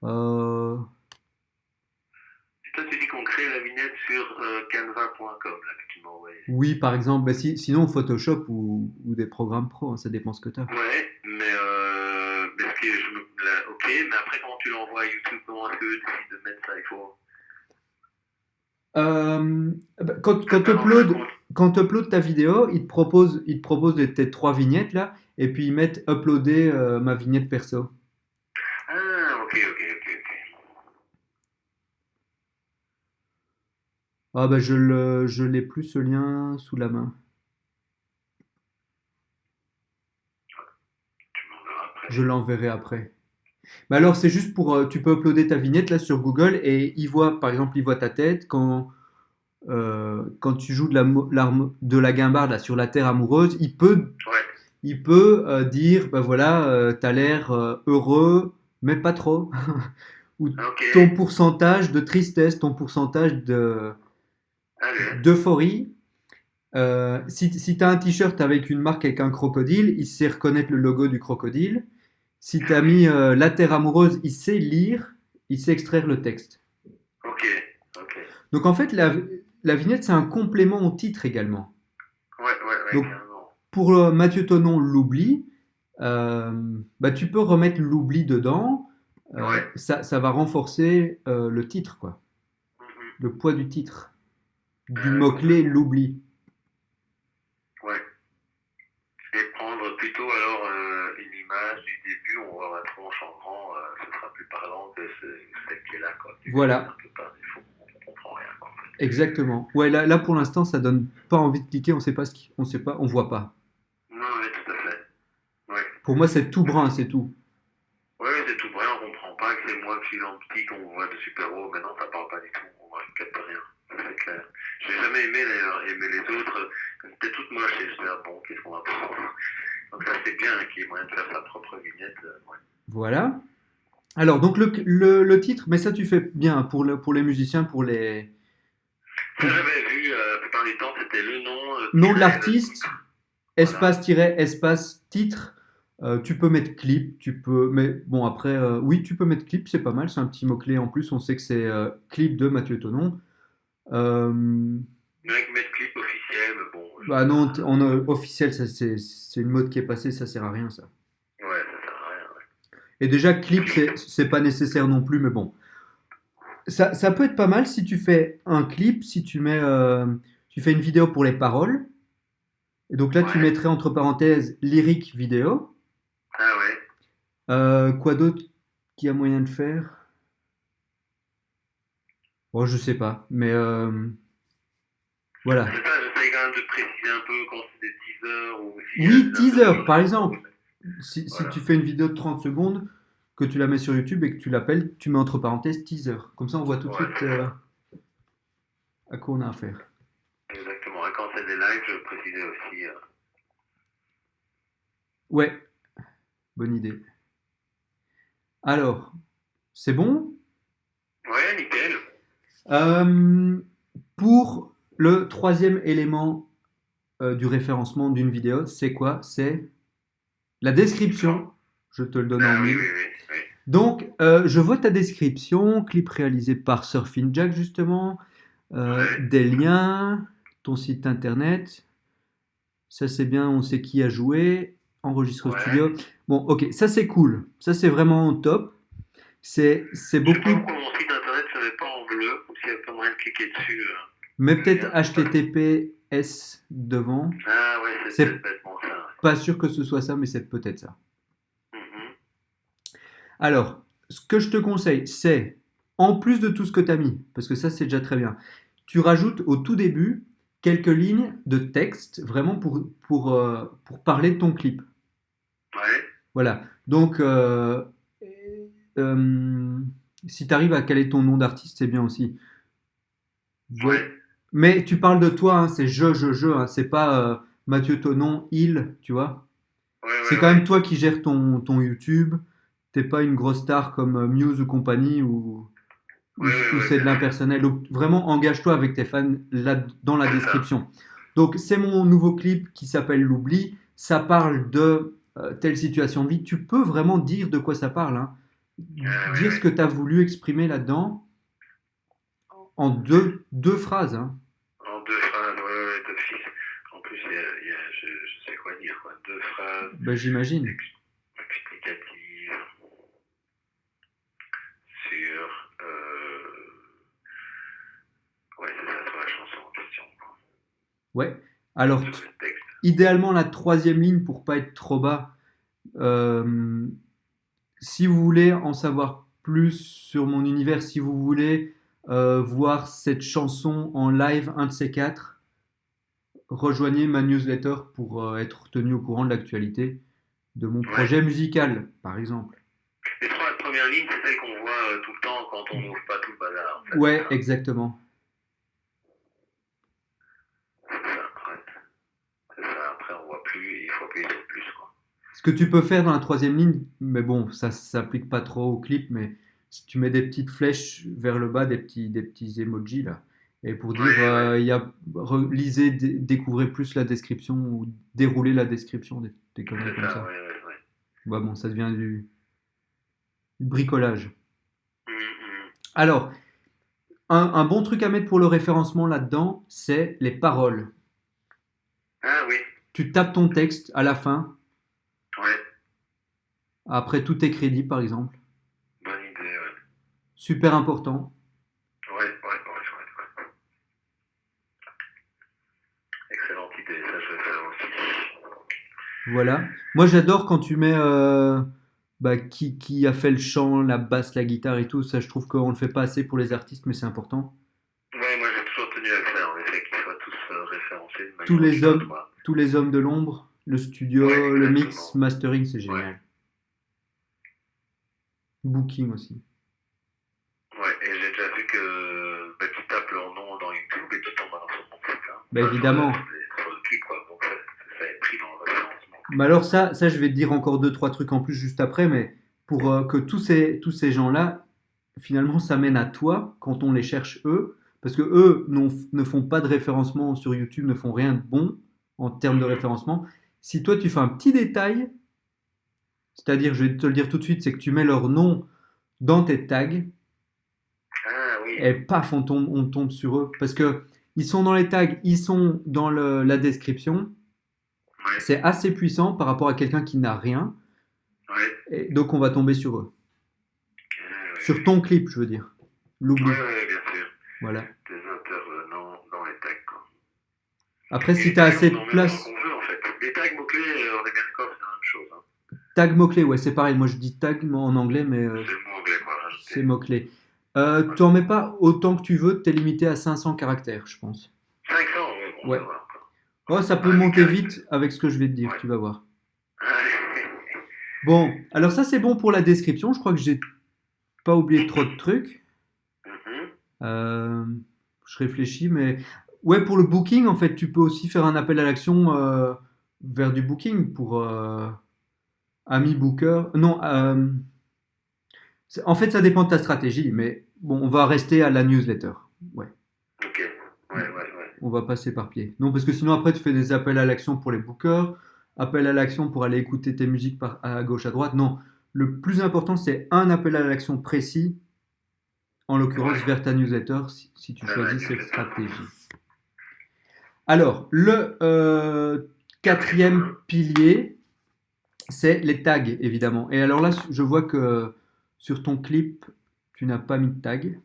Euh, Et toi, tu dis qu'on crée la vignette sur canva.com, là, que tu m'as envoyé. oui, par exemple, bah, sinon Photoshop ou des programmes pro, hein, ça dépend ce que tu as. Ouais, mais ce que ok, mais après, comment tu l'envoies à YouTube, comment est-ce que décide de mettre ça? Il faut. Bah, quand Faites tu pas dans un uploads, compte. quand tu uploads ta vidéo, ils te proposent tes trois vignettes là, et puis ils mettent uploader ma vignette perso. Ah, ok, ok, ok, ok. Ah bah je l'ai plus ce lien sous la main. Tu m'enverras Je après. l'enverrai après. Mais alors c'est juste pour, tu peux uploader ta vignette là sur Google et par exemple, il voit ta tête quand tu joues de la guimbarde là, sur la terre amoureuse, Ouais, dire, bah voilà, t'as l'air heureux, mais pas trop. Ou ok. ton pourcentage de tristesse, ton pourcentage Allez. d'euphorie. Si tu as un t-shirt avec une marque avec un crocodile, il sait reconnaître le logo du crocodile. Si tu Ah as oui. mis la terre amoureuse, il sait lire, il sait extraire le texte. Ok, ok. Donc en fait, la vignette, c'est un complément au titre également. Ouais, ouais, ouais, Donc carrément. pour Mathieu Tonon, l'oubli, euh, bah, tu peux remettre l'oubli dedans. Ouais. Ça va renforcer le titre, quoi. Mhm. Le poids du titre. Du Ouais, mot-clé, complètement. l'oubli. Ouais. Et prendre plutôt alors une image du début, on voit la tronche en grand, ce sera plus parlant que celle qui est là, quoi. Tu cliques Voilà, un peu par défaut, on comprend rien, quoi, en fait. exactement. Ouais, là pour l'instant, ça donne pas envie de cliquer, on sait pas on sait pas, on voit pas. Non, oui, tout à fait. Ouais. Pour moi, c'est tout brun, c'est tout. Ouais, c'est tout vrai, on comprend pas que c'est moi qui suis dans le petit qu'on voit de super-héros, mais non, ça parle pas du tout, on voit capte rien. Ça, c'est clair. J'ai jamais aimé d'ailleurs, aimé les autres, c'était toutes moches et je disais, ah bon, qu'est-ce qu'on va prendre. Donc ça c'est bien qu'il y ait moyen de faire sa propre vignette. Ouais. Voilà. Alors, donc le titre, mais ça tu fais bien pour les musiciens, Ça pour j'avais vu, la plupart du temps c'était le nom, nom de tiret, le l'artiste, titre. Voilà. espace titre. Tu peux mettre clip, mais bon après, oui, tu peux mettre clip, c'est pas mal, c'est un petit mot-clé en plus, on sait que c'est clip de Mathieu Tonon. Euh, Mec, mettre clip officiel, mais bon, Bah non, officiel, ça c'est une mode qui est passée, ça sert à rien ça. ouais, ça sert à rien. Ouais. Et déjà, clip, Clip. c'est pas nécessaire non plus, mais bon. Ça peut être pas mal si tu fais un clip, si tu fais une vidéo pour les paroles. Et donc là, tu Ouais. mettrais entre parenthèses lyrique vidéo. Ah ouais. Quoi d'autre qu'il y a moyen de faire? Bon, je sais pas, mais voilà. C'est ça, j'essaye quand même de préciser un peu quand c'est des teasers ou s'il y a Oui, des teaser, interviews, par c'est pas trop. exemple. Si tu Voilà. fais une vidéo de 30 secondes, que tu la mets sur YouTube et que tu l'appelles, tu mets entre parenthèses teaser. Comme ça, on voit tout de Ouais, suite c'est ça. à quoi on a affaire. Exactement. Et quand c'est des lives, je précisais aussi. Ouais, bonne idée. Alors, c'est bon? Ouais, nickel. Euh, pour le troisième élément du référencement d'une vidéo, c'est quoi? C'est la Bon. description. Je te le donne en Ah oui, mille. oui, oui, oui. Donc, je vois ta description, clip réalisé par Surfing Jack justement, Ouais. des liens, ton site internet, ça c'est bien, on sait qui a joué, enregistre au Ouais. studio. Bon, ok, ça c'est cool, ça c'est vraiment top. C'est Je sais pas beaucoup, pourquoi mon site internet ne se met pas en bleu, ou s'il n'y a pas moyen de cliquer dessus. mais Le peut-être lien, c'est pas. HTTPS devant. Ah ouais, c'est C'est peut-être bêtement ça. pas sûr que ce soit ça, mais c'est peut-être ça. Ouais. Mhm. Alors, ce que je te conseille, c'est, en plus de tout ce que tu as mis, parce que ça c'est déjà très bien, tu rajoutes au tout début quelques lignes de texte, vraiment pour parler de ton clip. Ouais. Voilà. Donc, euh, si tu arrives à caler ton nom d'artiste, c'est bien aussi. Ouais. Ouais. Mais tu parles de toi, hein, c'est hein, c'est pas Mathieu Tonon, il, tu vois. Ouais, C'est ouais, quand même ouais. toi qui gères ton YouTube. T'es pas une grosse star comme Muse ou compagnie Ouais, ouais, ou ouais, c'est de bien sûr. l'impersonnel. Donc vraiment engage-toi avec tes fans là, dans la C'est ça. description. Donc c'est mon nouveau clip qui s'appelle L'oubli. Ça parle de telle situation de vie. Tu peux vraiment dire de quoi ça parle, hein. Ah ouais, Dire ce ouais. que tu as voulu exprimer là-dedans en deux phrases, hein. En deux phrases, ouais, ouais, ouais, d'office. En plus, je sais quoi dire, quoi. Deux phrases Ben, j'imagine. explicatives sur, ouais, c'est ça, sur la chanson en question, quoi. Ouais. Alors, sur le texte. idéalement, la troisième ligne pour pas être trop bas. Euh, Si vous voulez en savoir plus sur mon univers, si vous voulez voir cette chanson en live, un de ces quatre, rejoignez ma newsletter pour être tenu au courant de l'actualité de mon Ouais. projet musical, par exemple. Les trois premières lignes, c'est celles qu'on voit tout le temps quand on n'ouvre pas tout le bazar, en fait. Ouais, exactement. C'est ça, ouais. C'est ça, après on voit plus et il faut appuyer sur plus, quoi. Ce que tu peux faire dans la troisième ligne, mais bon, ça s'applique pas trop au clip, mais si tu mets des petites flèches vers le bas, des petits emojis là, et pour dire, Ouais, ouais. il y a, lisez, découvrez plus la description ou déroulez la description, des conneries C'est comme ça, ça. ouais, ouais, ouais. Bah bon, ça devient du bricolage. Mhm. Alors, un bon truc à mettre pour le référencement là-dedans, c'est les paroles. Ah oui, Tu tapes ton texte à la fin, ouais. après tous tes crédits par exemple. Bonne idée, ouais. Super important. Ouais, ouais, ouais. Excellente idée, ça je vais faire aussi. Voilà. Moi, j'adore quand tu mets qui a fait le chant, la basse, la guitare et tout. Ça, je trouve qu'on le fait pas assez pour les artistes, mais c'est important. Ouais, moi j'ai toujours tenu à le faire, en effet, qu'ils soient tous référencés d'une Tous manière ou les d'une autre, hommes, quoi. tous les hommes de l'ombre, le Ouais, studio, le mix, exactement. mastering, c'est Ouais, génial. Booking aussi. ouais, et j'ai déjà vu que bah, tu tapes leur nom dans YouTube et tu tombes sur mon site, hein. Bah Enfin, évidemment. sur le clip, quoi. Donc ça est pris dans le référencement. Mais alors ça, je vais te dire encore deux, trois trucs en plus juste après, mais pour que tous ces gens-là, finalement, ça mène à toi quand on les cherche eux, parce que eux ne font pas de référencement sur YouTube, ne font rien de bon en termes de Mhm. référencement. Si toi tu fais un petit détail, c'est-à-dire, je vais te le dire tout de suite, c'est que tu mets leur nom dans tes tags Ah oui, et paf, on tombe sur eux, parce que ils sont dans les tags, ils sont dans la description. ouais, C'est assez puissant par rapport à quelqu'un qui n'a rien, ouais. et donc on va tomber sur eux. Ah, ouais, Sur ton clip, je veux dire. L'oublie. ouais, bien sûr. Voilà. Des intervenants dans les tags, quoi. Après, Et si les tu as tags, assez on de en met autant place, qu'on veut, en fait. Les tags mots-clés, on est bien d'accord, c'est la même chose, hein. tag mot-clé, ouais, c'est pareil. Moi, je dis tag en anglais, mais C'est le mot anglais, quoi, rajouter. c'est mot-clé. Ouais. Tu n'en mets pas autant que tu veux, tu es limité à 500 caractères, je pense. 500, ouais, bon, Ouais. ça va encore. Oh, ça peut Ah, les monter caractères. vite avec ce que je vais te dire, Ouais. tu vas voir. Ah, Bon, alors ça, c'est bon pour la description. Je crois que j'ai pas oublié trop de trucs. mhm. Euh, je réfléchis, mais ouais, pour le booking, en fait, tu peux aussi faire un appel à l'action vers du booking pour Ami Booker. Non, en fait, ça dépend de ta stratégie, mais bon, on va rester à la newsletter. Ouais, Ok. Ouais. on va pas s'éparpiller. Non, parce que sinon, après, tu fais des appels à l'action pour les bookers, appel à l'action pour aller écouter tes musiques à gauche, à droite. Non, le plus important, c'est un appel à l'action précis, en l'occurrence Ouais. vers ta newsletter, si tu Ça va, choisis cette newsletter. stratégie. Alors, le quatrième Quatrième. pilier, c'est les tags, évidemment. Et alors là, je vois que sur ton clip, tu n'as pas mis de tag.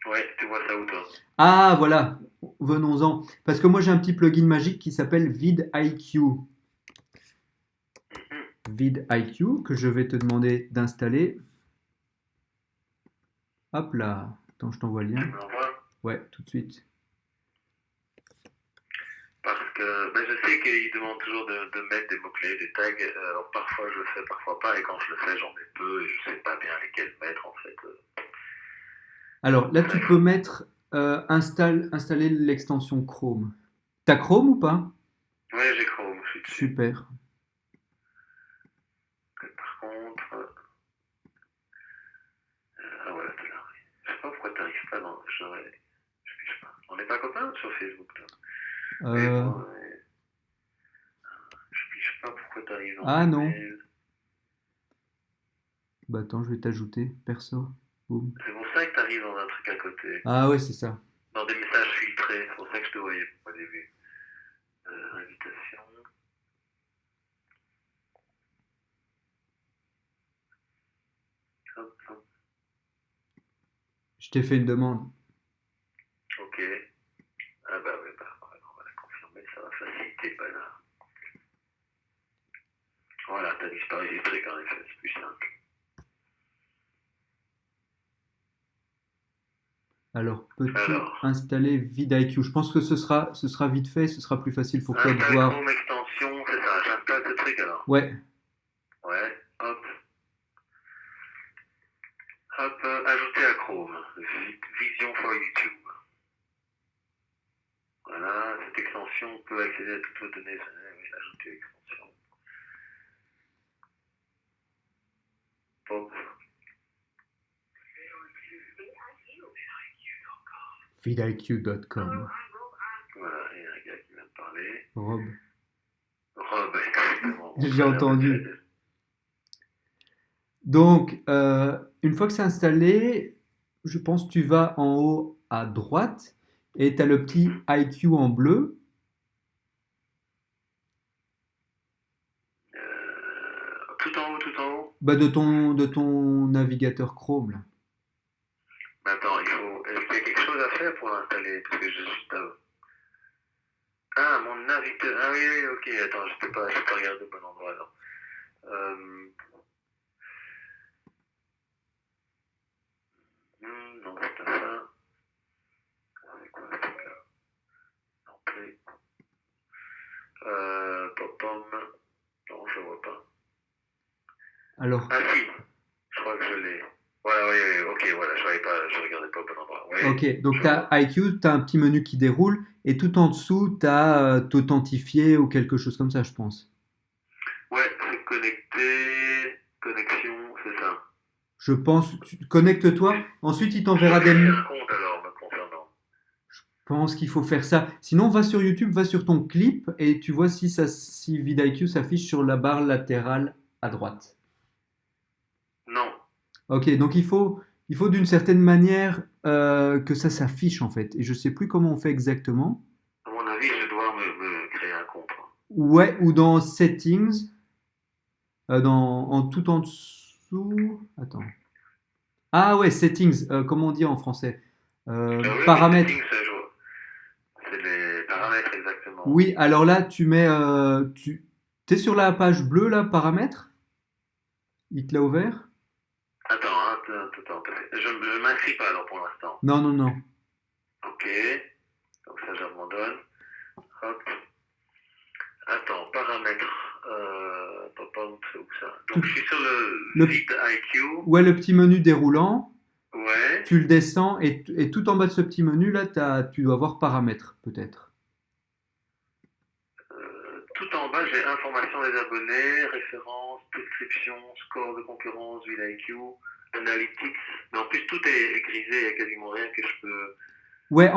Ouais, tu vois ça où, toi? Ah, voilà, venons-en. Parce que moi, j'ai un petit plugin magique qui s'appelle vidIQ. Mhm. vidIQ, que je vais te demander d'installer. Hop là. Attends, je t'envoie le Tu lien. me l'envoies? Ouais, tout de suite. Parce que ben, je sais qu'ils demandent toujours de mettre des mots-clés, des tags. Alors parfois je le fais, parfois pas. Et quand je le fais, j'en mets peu et je sais pas bien lesquels mettre, en fait. Alors là, tu peux mettre installer l'extension Chrome. T'as Chrome ou pas? Ouais, j'ai Chrome, je suis dessus. Super. Par contre, ah voilà, t'es là. Je sais pas pourquoi t'arrives pas dans. Je piche pas. On n'est pas copains sur Facebook, toi. Mais Euh, moi, je piche pas pourquoi t'arrives dans ah mes non. mails. Bah attends, je vais t'ajouter. Perso. Boum. C'est pour ça que t'arrives dans un truc à côté. Ah ouais, c'est ça. Dans des messages filtrés. C'est pour ça que je te voyais pas au début. Invitation. Hop, hop. Je t'ai fait une demande. Ok. Ah bah oui, bah, on va la confirmer. t'installer par Electric, en effet, c'est plus simple. Alors, peux-tu Alors, installer vidIQ? Je pense que ce sera vite fait, ce sera plus facile pour toi de installe voir. Chrome extension, c'est ça, j'installe ce truc alors. Ouais, Ouais, hop. Hop, ajouter à Chrome, Vision for YouTube. Voilà, cette extension peut accéder à toutes vos données. Oui, ajouter extension. Pop. vidIQ.com. Voilà, il y a un gars qui vient de parler. Rob. Rob, exactement. J'ai entendu. Donc, une fois que c'est installé, je pense que tu vas en haut à droite et tu as le petit IQ en bleu. Tout en haut. Bah de ton navigateur Chrome là. Attends, est-ce qu'il y a quelque chose à faire pour l'installer? Parce que j'ai juste à... Ah, mon navigateur. Ah oui, ok, attends, je peux pas regarder au bon endroit alors. Non, c'est pas ça. C'est quoi ce truc-là? Non plus. Pop-pom. Non, je le vois pas. Alors. Ah si, je crois que je l'ai. Voilà, oui, ok, voilà, je regardais pas au bon endroit. Ouais, Ok, donc tu as IQ, tu as un petit menu qui déroule et tout en dessous, tu as t'authentifier ou quelque chose comme ça, je pense. Ouais, c'est connecté, connexion, c'est ça. Je pense, connecte-toi, ensuite il t'enverra des... un compte alors, me concernant. Je pense qu'il faut faire ça. Sinon, va sur YouTube, va sur ton clip et tu vois si vidIQ s'affiche sur la barre latérale à droite. Non. Ok, donc il faut d'une certaine manière que ça s'affiche en fait. Et je sais plus comment on fait exactement. À mon avis, je dois me créer un compte. Ouais, ou dans Settings, tout en dessous. Attends. Ah ouais, Settings, comment on dit en français? Oui, Paramètres. Settings, c'est les paramètres exactement. Oui, alors là, tu mets. T'es sur la page bleue là, paramètres? Il te l'a ouvert? Attends. Je m'inscris pas alors pour l'instant. Non. Ok. Donc ça, j'abandonne. Hop. Attends, paramètres. C'est où ça? Donc je suis sur le vidIQ. Ouais, le petit menu déroulant. Ouais. Tu le descends et tout en bas de ce petit menu là, tu dois voir paramètres peut-être. Tout en bas, j'ai information des abonnés, références, description, score de concurrence, vidIQ, analytics. Mais en plus, tout est grisé, il n'y a quasiment rien que je peux. Ouais,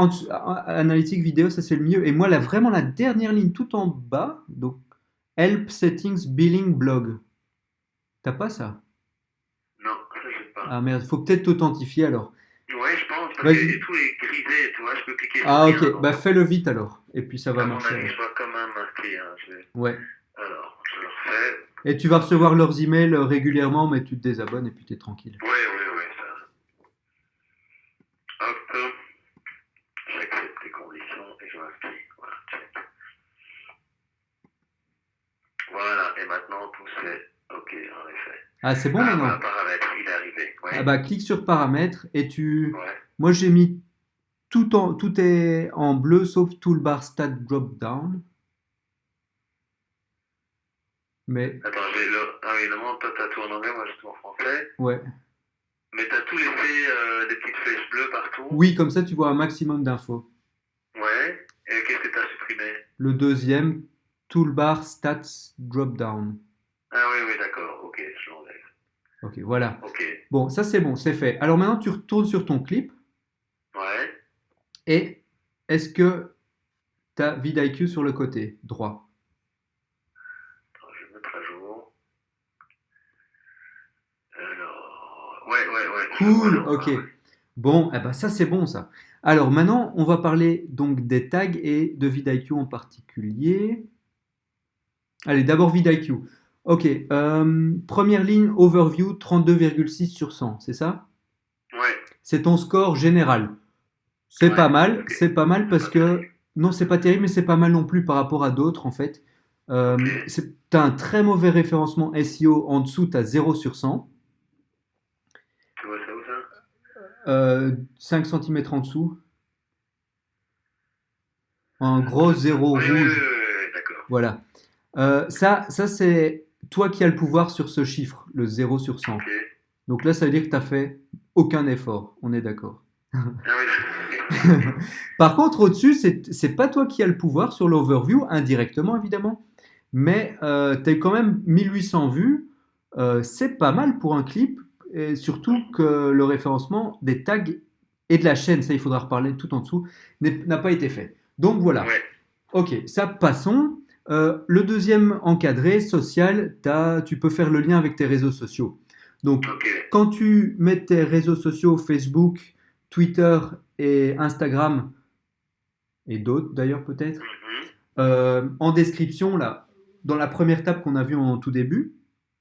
analytics vidéo, ça c'est le mieux. Et moi, là, vraiment la dernière ligne tout en bas, donc Help Settings Billing Blog. T'as pas ça? Non, ça j'ai pas. Ah merde, faut peut-être t'authentifier alors. Ouais, je pense, parce que tout est grisé, tu vois, je peux cliquer sur Ah rien, ok, bah fais-le vite alors, et puis ça va marcher. À mon avis, je dois quand même m'inscrire. Ouais. Alors, je le refais. Et tu vas recevoir leurs emails régulièrement, mais tu te désabonnes et puis t'es tranquille. Ouais, ça. Hop, j'accepte les conditions et je m'inscris. Voilà, check. Voilà, et maintenant tout c'est ok, en effet. Ah, c'est bon maintenant? Voilà, paramètres, il est arrivé. Ouais. Ah bah clique sur paramètres et tu... Ouais. Moi j'ai mis tout est en bleu sauf toolbar stat drop down. Mais... Attends, ah oui, non, toi t'as tout en anglais, moi j'ai tout en français. Ouais. Mais t'as tout laissé des petites flèches bleues partout. Oui, comme ça tu vois un maximum d'infos. Ouais. Et qu'est-ce que t'as supprimé? Le deuxième, toolbar stats drop down. Ah oui, d'accord, ok, je l'enlève. Ok, voilà. Ok. Bon, ça c'est bon, c'est fait. Alors maintenant tu retournes sur ton clip. Ouais. Et est-ce que tu as vidIQ sur le côté droit? Attends, je vais mettre à jour. Alors, ouais. Cool, ok. Bon, eh ben ça c'est bon ça. Alors maintenant, on va parler donc des tags et de vidIQ en particulier. Allez, d'abord vidIQ. Ok, première ligne, overview 32,6 sur 100, c'est ça? Ouais. C'est ton score général. C'est pas mal, okay. C'est pas mal parce que... Non, c'est pas terrible, mais c'est pas mal non plus par rapport à d'autres en fait. Ok. Tu as un très mauvais référencement SEO, en dessous, tu as 0 sur 100. Tu vois ça où ça? 5 centimètres en dessous, un gros zéro Oui, oui, oui, rouge. oui, oui, oui, d'accord. Voilà. Ça c'est toi qui as le pouvoir sur ce chiffre, le 0 sur 100. Ok. Donc là, ça veut dire que tu n'as fait aucun effort. On est d'accord. Ah oui, Par contre, au-dessus, c'est pas toi qui as le pouvoir sur l'overview, indirectement évidemment, mais tu as quand même 1800 vues. C'est pas mal pour un clip, et surtout que le référencement des tags et de la chaîne, ça il faudra reparler tout en dessous, n'a pas été fait. Donc voilà. ouais. Ok, ça passons. Le deuxième encadré, social, tu peux faire le lien avec tes réseaux sociaux. Donc, Ok. quand tu mets tes réseaux sociaux, Facebook, Twitter et Instagram, et d'autres d'ailleurs peut-être, Mhm. en description, là, dans la première table qu'on a vue en tout début,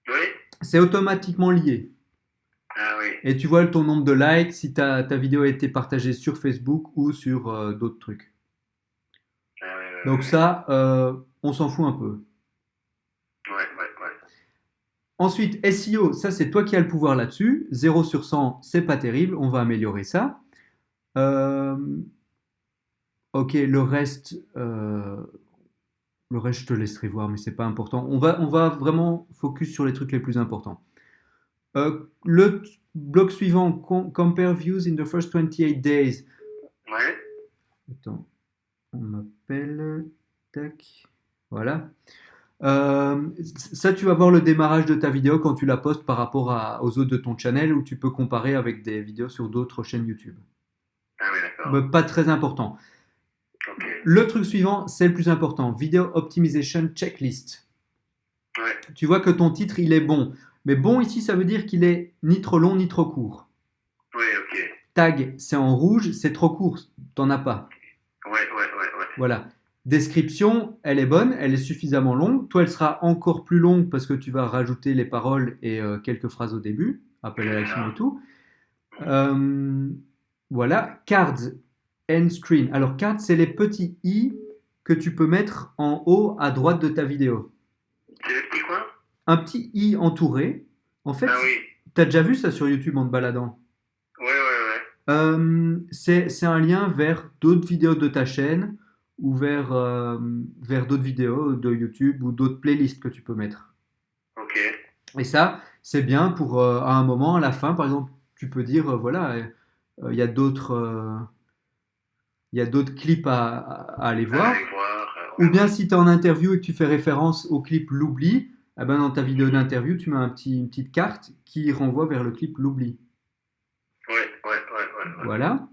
Oui. c'est automatiquement lié. Ah oui. Et tu vois ton nombre de likes si ta vidéo a été partagée sur Facebook ou sur d'autres trucs. Ah ouais, Donc ouais, ça, on s'en fout un peu. ouais. Ouais, ouais, ouais. Ensuite, SEO, ça c'est toi qui as le pouvoir là-dessus. 0 sur 100, c'est pas terrible, on va améliorer ça. Euh, ok, le reste, je te laisserai voir, mais c'est pas important. On va vraiment focus sur les trucs les plus importants. Le bloc suivant, compare views in the first 28 days. Ouais. Attends, on m'appelle. Tac. Voilà. Ça, tu vas voir le démarrage de ta vidéo quand tu la postes par rapport aux autres de ton channel, où tu peux comparer avec des vidéos sur d'autres chaînes YouTube. Ah oui, Mais d'accord. pas très important. Ok. Le truc suivant, c'est le plus important. Video Optimization Checklist. Ouais. Tu vois que ton titre, il est bon. Mais bon, ici, ça veut dire qu'il est ni trop long, ni trop court. Oui, ok. Tag, c'est en rouge, c'est trop court. T'en as pas. Ouais, ouais, ouais, ouais. Voilà. Description, elle est bonne, elle est suffisamment longue. Toi, elle sera encore plus longue parce que tu vas rajouter les paroles et quelques phrases au début, appel à C'est l'action ça. et tout. Mhm. Euh, voilà. Cards, end screen. Alors, cards, c'est les petits i que tu peux mettre en haut à droite de ta vidéo. C'est le petit coin? Un petit i entouré. En fait, Ah oui. tu as déjà vu ça sur YouTube en te baladant. Ouais, ouais, ouais. C'est un lien vers d'autres vidéos de ta chaîne ou vers d'autres vidéos de YouTube ou d'autres playlists que tu peux mettre. Ok. Et ça, c'est bien pour à un moment, à la fin, par exemple, tu peux dire voilà, il y a d'autres clips à aller Allez voir. voir. Ou Ouais, bien ouais. si tu es en interview et que tu fais référence au clip L'Oubli, eh ben dans ta vidéo d'interview, tu mets une petite carte qui renvoie vers le clip L'Oubli. Ouais, ouais, ouais, ouais, ouais. Voilà.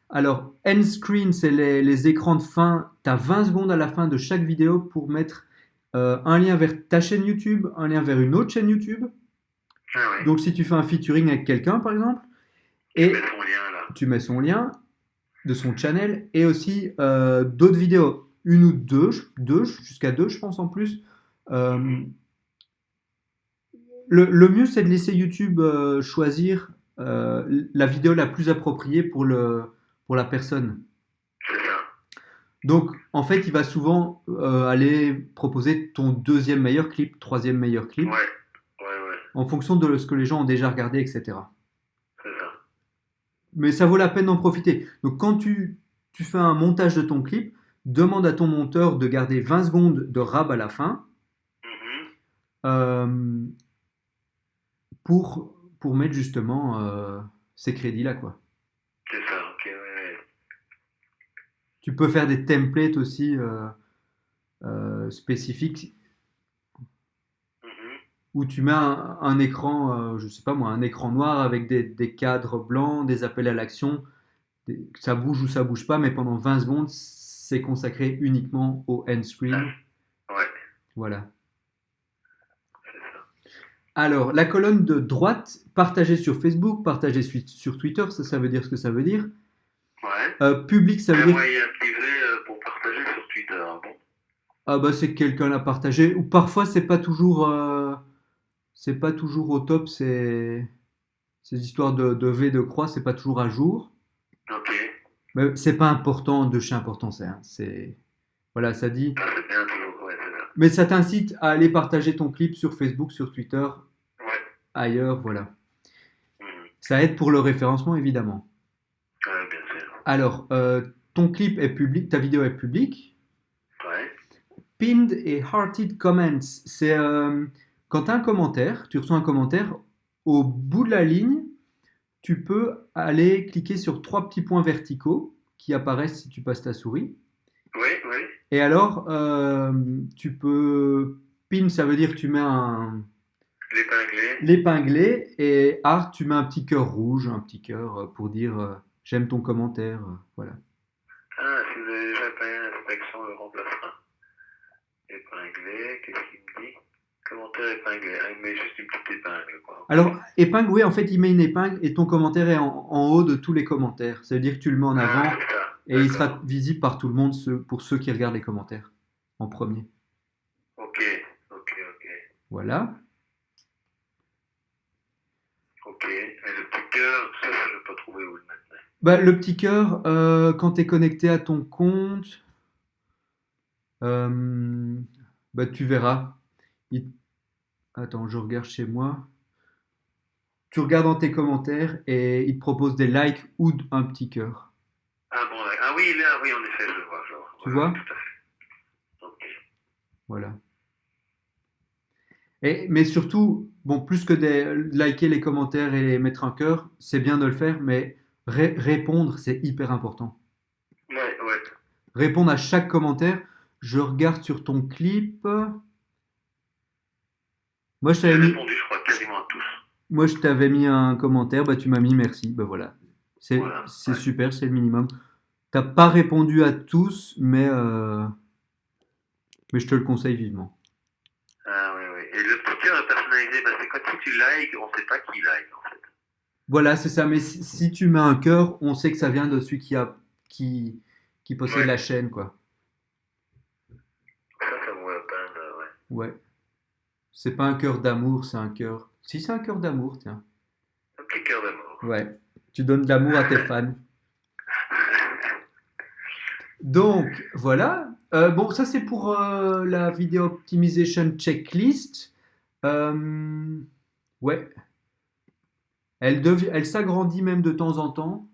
Alors, end screen, c'est les écrans de fin. Tu as 20 secondes à la fin de chaque vidéo pour mettre un lien vers ta chaîne YouTube, un lien vers une autre chaîne YouTube. Ah ouais. Donc, si tu fais un featuring avec quelqu'un, par exemple, Tu mets et son lien là. tu mets son lien de son channel et aussi d'autres vidéos, une ou deux jusqu'à deux, je pense en plus. Euh, Mhm. le mieux, c'est de laisser YouTube choisir la vidéo la plus appropriée pour la personne. C'est ça. Donc, en fait, il va souvent aller proposer ton deuxième meilleur clip, troisième meilleur clip, Ouais, ouais, ouais. en fonction de ce que les gens ont déjà regardé, etc. C'est ça. Mais ça vaut la peine d'en profiter. Donc, quand tu fais un montage de ton clip, demande à ton monteur de garder 20 secondes de rab à la fin Mhm. euh, pour mettre justement ces crédits-là, quoi. C'est ça, ok, ouais, ouais. Tu peux faire des templates aussi spécifiques Mhm. où tu mets un écran, je sais pas moi, un écran noir avec des cadres blancs, des appels à l'action, ça bouge ou ça bouge pas, mais pendant 20 secondes, c'est consacré uniquement au end Ah, screen. ouais, Voilà. c'est ça. Alors, la colonne de droite, partagée sur Facebook, partagée sur Twitter, ça veut dire ce que ça veut dire. Ouais. Public, ça veut Mais dire moi, il y a activé pour partager sur Twitter. Ah bon? ah bah c'est que quelqu'un l'a partagé. Ou parfois c'est pas toujours au top, ces histoires de V de croix, c'est pas toujours à jour. Ok. Mais c'est pas important de chez important, c'est voilà, ça dit Ah, c'est bien toujours, ouais, c'est ça. Mais ça t'incite à aller partager ton clip sur Facebook, sur Twitter, Ouais. ailleurs, voilà. Mhm. Ça aide pour le référencement, évidemment. Ouais, bien sûr. Alors, ton clip est public, ta vidéo est publique. Ouais. Pinned et hearted comments, c'est quand tu as un commentaire, tu reçois un commentaire, au bout de la ligne, tu peux aller cliquer sur trois petits points verticaux qui apparaissent si tu passes ta souris. Oui, oui. Et alors, tu peux pin, ça veut dire que tu mets L'épinglé. l'épinglé, et art, tu mets un petit cœur rouge, un petit cœur pour dire j'aime ton commentaire, voilà. Ah, si vous avez déjà épinglé, cette action le remplacera. Épinglé, qu'est-ce qu'il me dit? Commentaire épinglé. Ah, il met juste une petite épingle, quoi. Ok. Alors, épingle, oui, en fait, il met une épingle et ton commentaire est en haut de tous les commentaires. Ça veut dire que tu le mets en Ah, avant c'est ça. et il sera D'accord. visible par tout le monde pour ceux qui regardent les commentaires en premier. Ok, ok, ok. Voilà. Ok. Et le petit cœur, ça, je ne vais pas trouver où le mettre. Bah, le petit cœur, quand tu es connecté à ton compte, bah, tu verras. Il- Attends, je regarde chez moi. Tu regardes dans tes commentaires et il te propose des likes ou un petit cœur. Ah bon, là. Ah oui, là, oui, en effet, je vois, je vois. Tu Oui, oui, vois? tout à fait. Ok. Voilà. Mais surtout, bon, plus que de liker les commentaires et mettre un cœur, c'est bien de le faire, mais répondre, c'est hyper important. Ouais, ouais. Répondre à chaque commentaire. Je regarde sur ton clip. Moi, je J'ai t'avais mis, répondu, je crois, quasiment à tous. moi, je t'avais mis un commentaire, bah, tu m'as mis merci. Bah voilà. Voilà, C'est ouais. super, c'est le minimum. T'as pas répondu à tous, mais je te le conseille vivement. Ah oui, oui. Et le petit cœur personnalisé, bah, c'est quand si tu likes, on ne sait pas qui like, en fait. Voilà, c'est ça. Mais si tu mets un cœur, on sait que ça vient de celui qui, qui possède Ouais. la chaîne, quoi. Ça vaut la peine, ouais. Ouais. C'est pas un cœur d'amour, c'est un cœur. Si, c'est un cœur d'amour, tiens. Un petit cœur d'amour. Ouais. Tu donnes de l'amour à tes fans. Donc, voilà. Bon, ça, c'est pour la Video Optimization Checklist. Euh, ouais. Elle s'agrandit même de temps en temps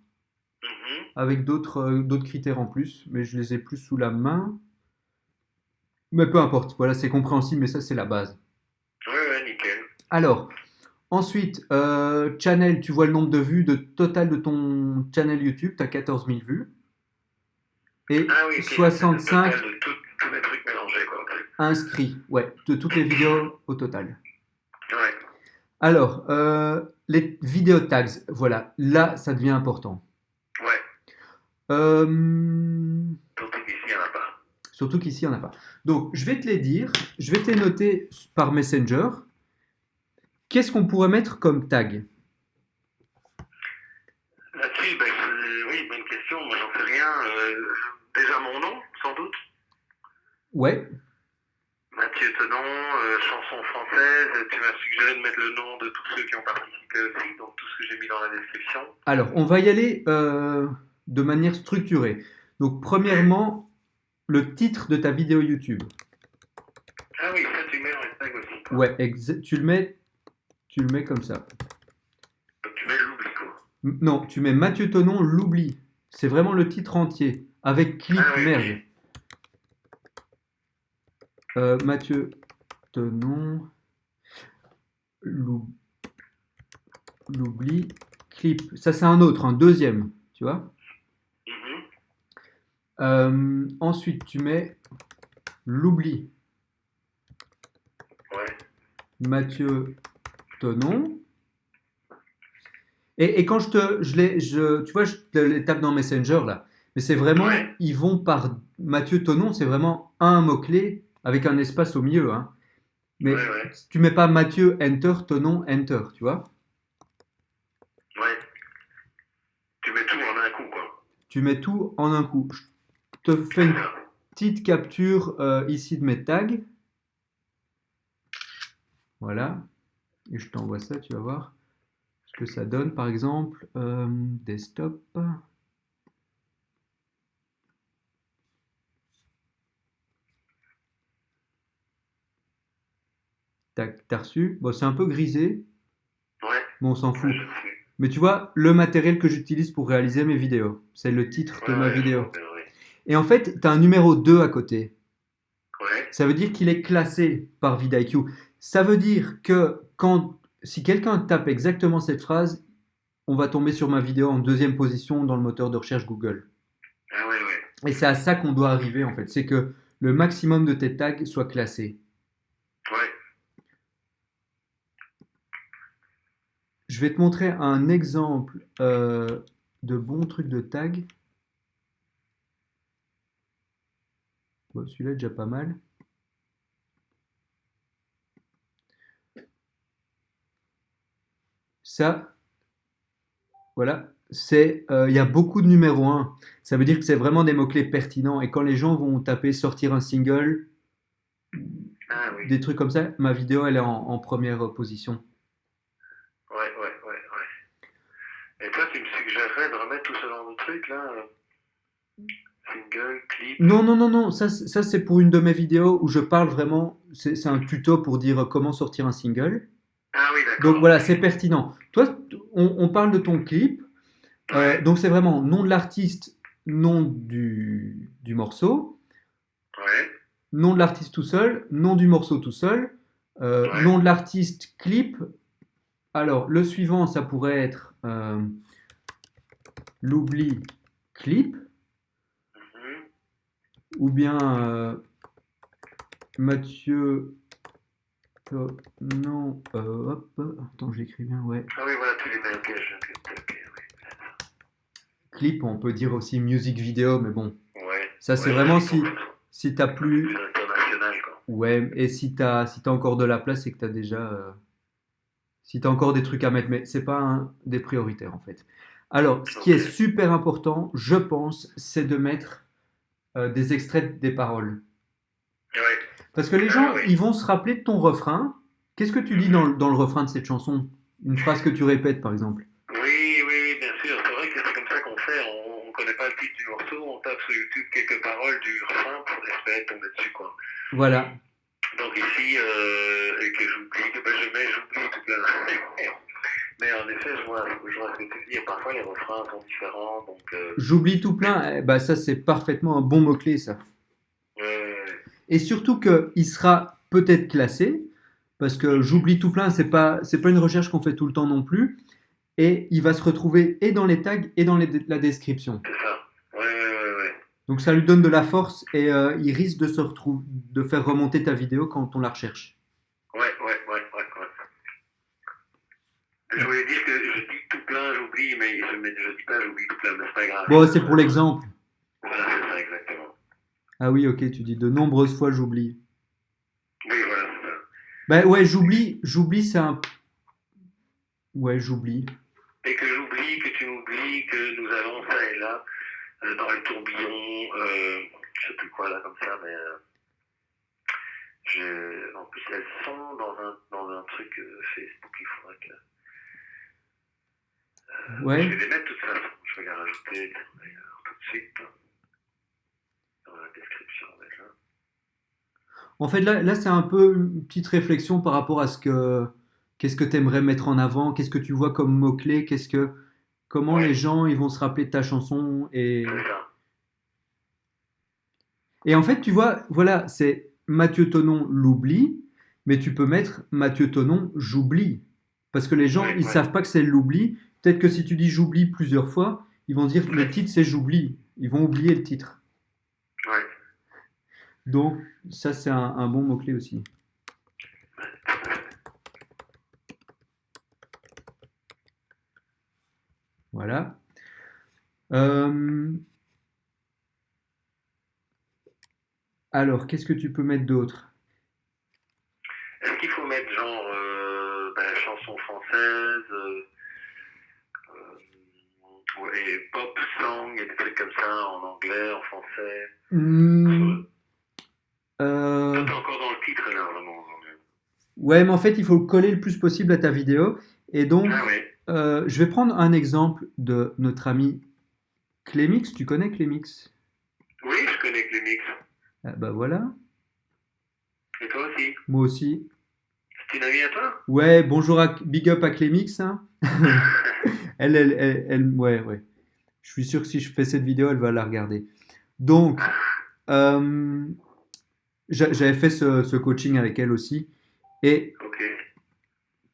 Mhm. avec d'autres critères en plus, mais je les ai plus sous la main. Mais peu importe. Voilà, c'est compréhensible, mais ça, c'est la base. Ouais, ouais, nickel. Alors, ensuite, channel, tu vois le nombre de vues de total de ton channel YouTube, tu as 14 000 vues. Et Ah oui, ok, ça c'est le 65 total de tous les trucs mélangés, quoi. Ok. inscrits, ouais, de toutes les vidéos au total. Ouais, Alors, les vidéo tags, voilà, là, ça devient important. ouais. Euh, Surtout qu'ici, il n'y en a pas. Surtout qu'ici, il n'y en a pas. Donc, je vais te les dire, je vais te les noter par Messenger. Qu'est-ce qu'on pourrait mettre comme tag? Là-dessus, bah, oui, bonne question. Moi, j'en sais rien. Déjà mon nom, sans doute. Ouais, Mathieu Tenon, chanson française. Tu m'as suggéré de mettre le nom de tous ceux qui ont participé aussi, donc tout ce que j'ai mis dans la description. alors, on va y aller de manière structurée. Donc, premièrement, le titre de ta vidéo YouTube. Ah oui, ça tu mets dans les tags aussi, quoi. Ouais, tu le mets comme ça. Donc tu mets l'oubli, quoi. Non, tu mets Mathieu Tonon, l'oubli. C'est vraiment le titre entier, avec clip Ah oui, merge. ok. Mathieu Tonon, l'oubli, clip. Ça, c'est un autre, un deuxième, tu vois. Mhm. Ensuite, tu mets l'oubli. Ouais. Mathieu Tonon. Et quand tu vois, je te les tape dans Messenger là. Mais c'est vraiment, Ouais. ils vont par Mathieu Tonon, c'est vraiment un mot-clé avec un espace au milieu, hein. Ouais, Mais ouais. tu mets pas Mathieu, enter, Tonon, enter, tu vois. Ouais. Tu mets tout en un coup, quoi. Tu mets tout en un coup. Je te fais C'est une ça. petite capture ici de mes tags. Voilà. Et je t'envoie ça, tu vas voir ce que ça donne. Par exemple, desktop. Tac, t'as reçu. Bon, c'est un peu grisé, Ouais, mais on s'en ouais, fout. je sais. Mais tu vois, le matériel que j'utilise pour réaliser mes vidéos, c'est le titre de Ouais, ma ouais, je vidéo. vois bien, oui. Et en fait, tu as un numéro 2 à côté. Ouais, Ça veut dire qu'il est classé par vidIQ. Ça veut dire que si quelqu'un tape exactement cette phrase, on va tomber sur ma vidéo en deuxième position dans le moteur de recherche Google. ah ouais, ouais. Et c'est à ça qu'on doit arriver en fait, c'est que le maximum de tes tags soient classés. Ouais, Je vais te montrer un exemple de bons trucs de tag. Bon, celui-là est déjà pas mal. Ça, voilà, il y a beaucoup de numéro 1. Ça veut dire que c'est vraiment des mots-clés pertinents. Et quand les gens vont taper sortir un single, ah oui. des trucs comme ça, ma vidéo, elle est en première position. Ouais, ouais, ouais, ouais. Et toi, tu me suggérerais de remettre tout ce genre de trucs là, single, clip. Non, non, non, non, ça c'est pour une de mes vidéos où je parle vraiment, c'est un tuto pour dire comment sortir un single. Ah oui, Donc d'accord, voilà, ok. c'est pertinent. Toi, on parle de ton clip. Ouais, Donc c'est vraiment nom de l'artiste, nom du morceau, ouais, nom de l'artiste tout seul, nom du morceau tout seul, ouais. nom de l'artiste clip. Alors le suivant, ça pourrait être l'oubli clip, Mhm. ou bien Mathieu. Non, hop, attends, j'écris bien, ouais. Ah oui, voilà, tu les mets, ok, ok, oui. Clip, on peut dire aussi music video, mais bon, Ouais, ça c'est ouais, vraiment aussi, donc, si t'as c'est plus. international, quoi. Ouais, et si t'as encore de la place, c'est que t'as déjà. Si t'as encore des trucs à mettre, mais c'est pas un des prioritaires en fait. Alors, ce qui Ok. est super important, je pense, c'est de mettre des extraits des paroles. Ouais. Parce que les Ah gens, oui. ils vont se rappeler de ton refrain. Qu'est-ce que tu dis Mhm. dans le refrain de cette chanson? Une phrase que tu répètes, par exemple. Oui, oui, oui, bien sûr. C'est vrai que c'est comme ça qu'on fait. On connaît pas le titre du morceau, on tape sur YouTube quelques paroles du refrain pour espérer tomber dessus, quoi. Voilà. Donc ici, et que j'oublie, que ben, j'oublie tout plein. Mais en effet, je vois ce que tu dis. Et parfois, les refrains sont différents, donc. J'oublie tout Mais, plein. Bah, ça, c'est parfaitement un bon mot-clé, ça. ouais, Et surtout qu'il sera peut-être classé, parce que j'oublie tout plein, c'est pas une recherche qu'on fait tout le temps non plus. Et il va se retrouver et dans les tags et dans la description. c'est ça. Ouais. Donc ça lui donne de la force et il risque de se retrouver, de faire remonter ta vidéo quand on la recherche. Ouais. Je voulais dire que je dis tout plein, j'oublie, mais je dis pas j'oublie tout plein, mais c'est pas grave. Bon, c'est pour l'exemple. Voilà, c'est ça, exactement. Ah oui, ok, tu dis de nombreuses fois j'oublie. Oui, voilà, c'est ça. Ben ouais, j'oublie, c'est un. Ouais, j'oublie. Et que j'oublie, que tu m'oublies, que nous allons ça et là, dans le tourbillon, je sais plus quoi là comme ça, mais en plus elles sont dans un truc Facebook, il faudrait que. Je vais Ouais. les mettre de toute façon, je vais les rajouter d'ailleurs tout de suite dans la description déjà. En fait, là c'est un peu une petite réflexion par rapport à qu'est-ce que tu aimerais mettre en avant, qu'est-ce que tu vois comme mot-clé, comment les Ouais, gens ils vont se rappeler de ta chanson c'est ça. et en fait, tu vois, voilà, c'est Mathieu Tonon l'oublie, mais tu peux mettre Mathieu Tonon j'oublie. Parce que les gens, ils Ouais. savent pas que c'est l'oubli. Peut-être que si tu dis j'oublie plusieurs fois, ils vont se dire le titre c'est j'oublie. Ils vont oublier le titre. Ouais. Donc, ça, c'est un bon mot-clé aussi. Voilà. Euh, alors, qu'est-ce que tu peux mettre d'autre? Est-ce qu'il faut mettre genre chanson française, et pop song et des trucs comme ça en anglais, en français? Hmm, Toi, euh, t'es encore dans le titre là, vraiment. ouais, mais en fait, il faut le coller le plus possible à ta vidéo. Et donc, Ah oui. je vais prendre un exemple de notre ami Clémix. Tu connais Clémix? Oui, je connais que les mix. Ah bah voilà, Et toi aussi. moi aussi. C'est une amie à toi? Ouais, bonjour à Big Up à Clémix, hein. Ouais, ouais. Je suis sûr que si je fais cette vidéo, elle va la regarder. Donc, euh, j'avais fait ce coaching avec elle aussi. Et Ok.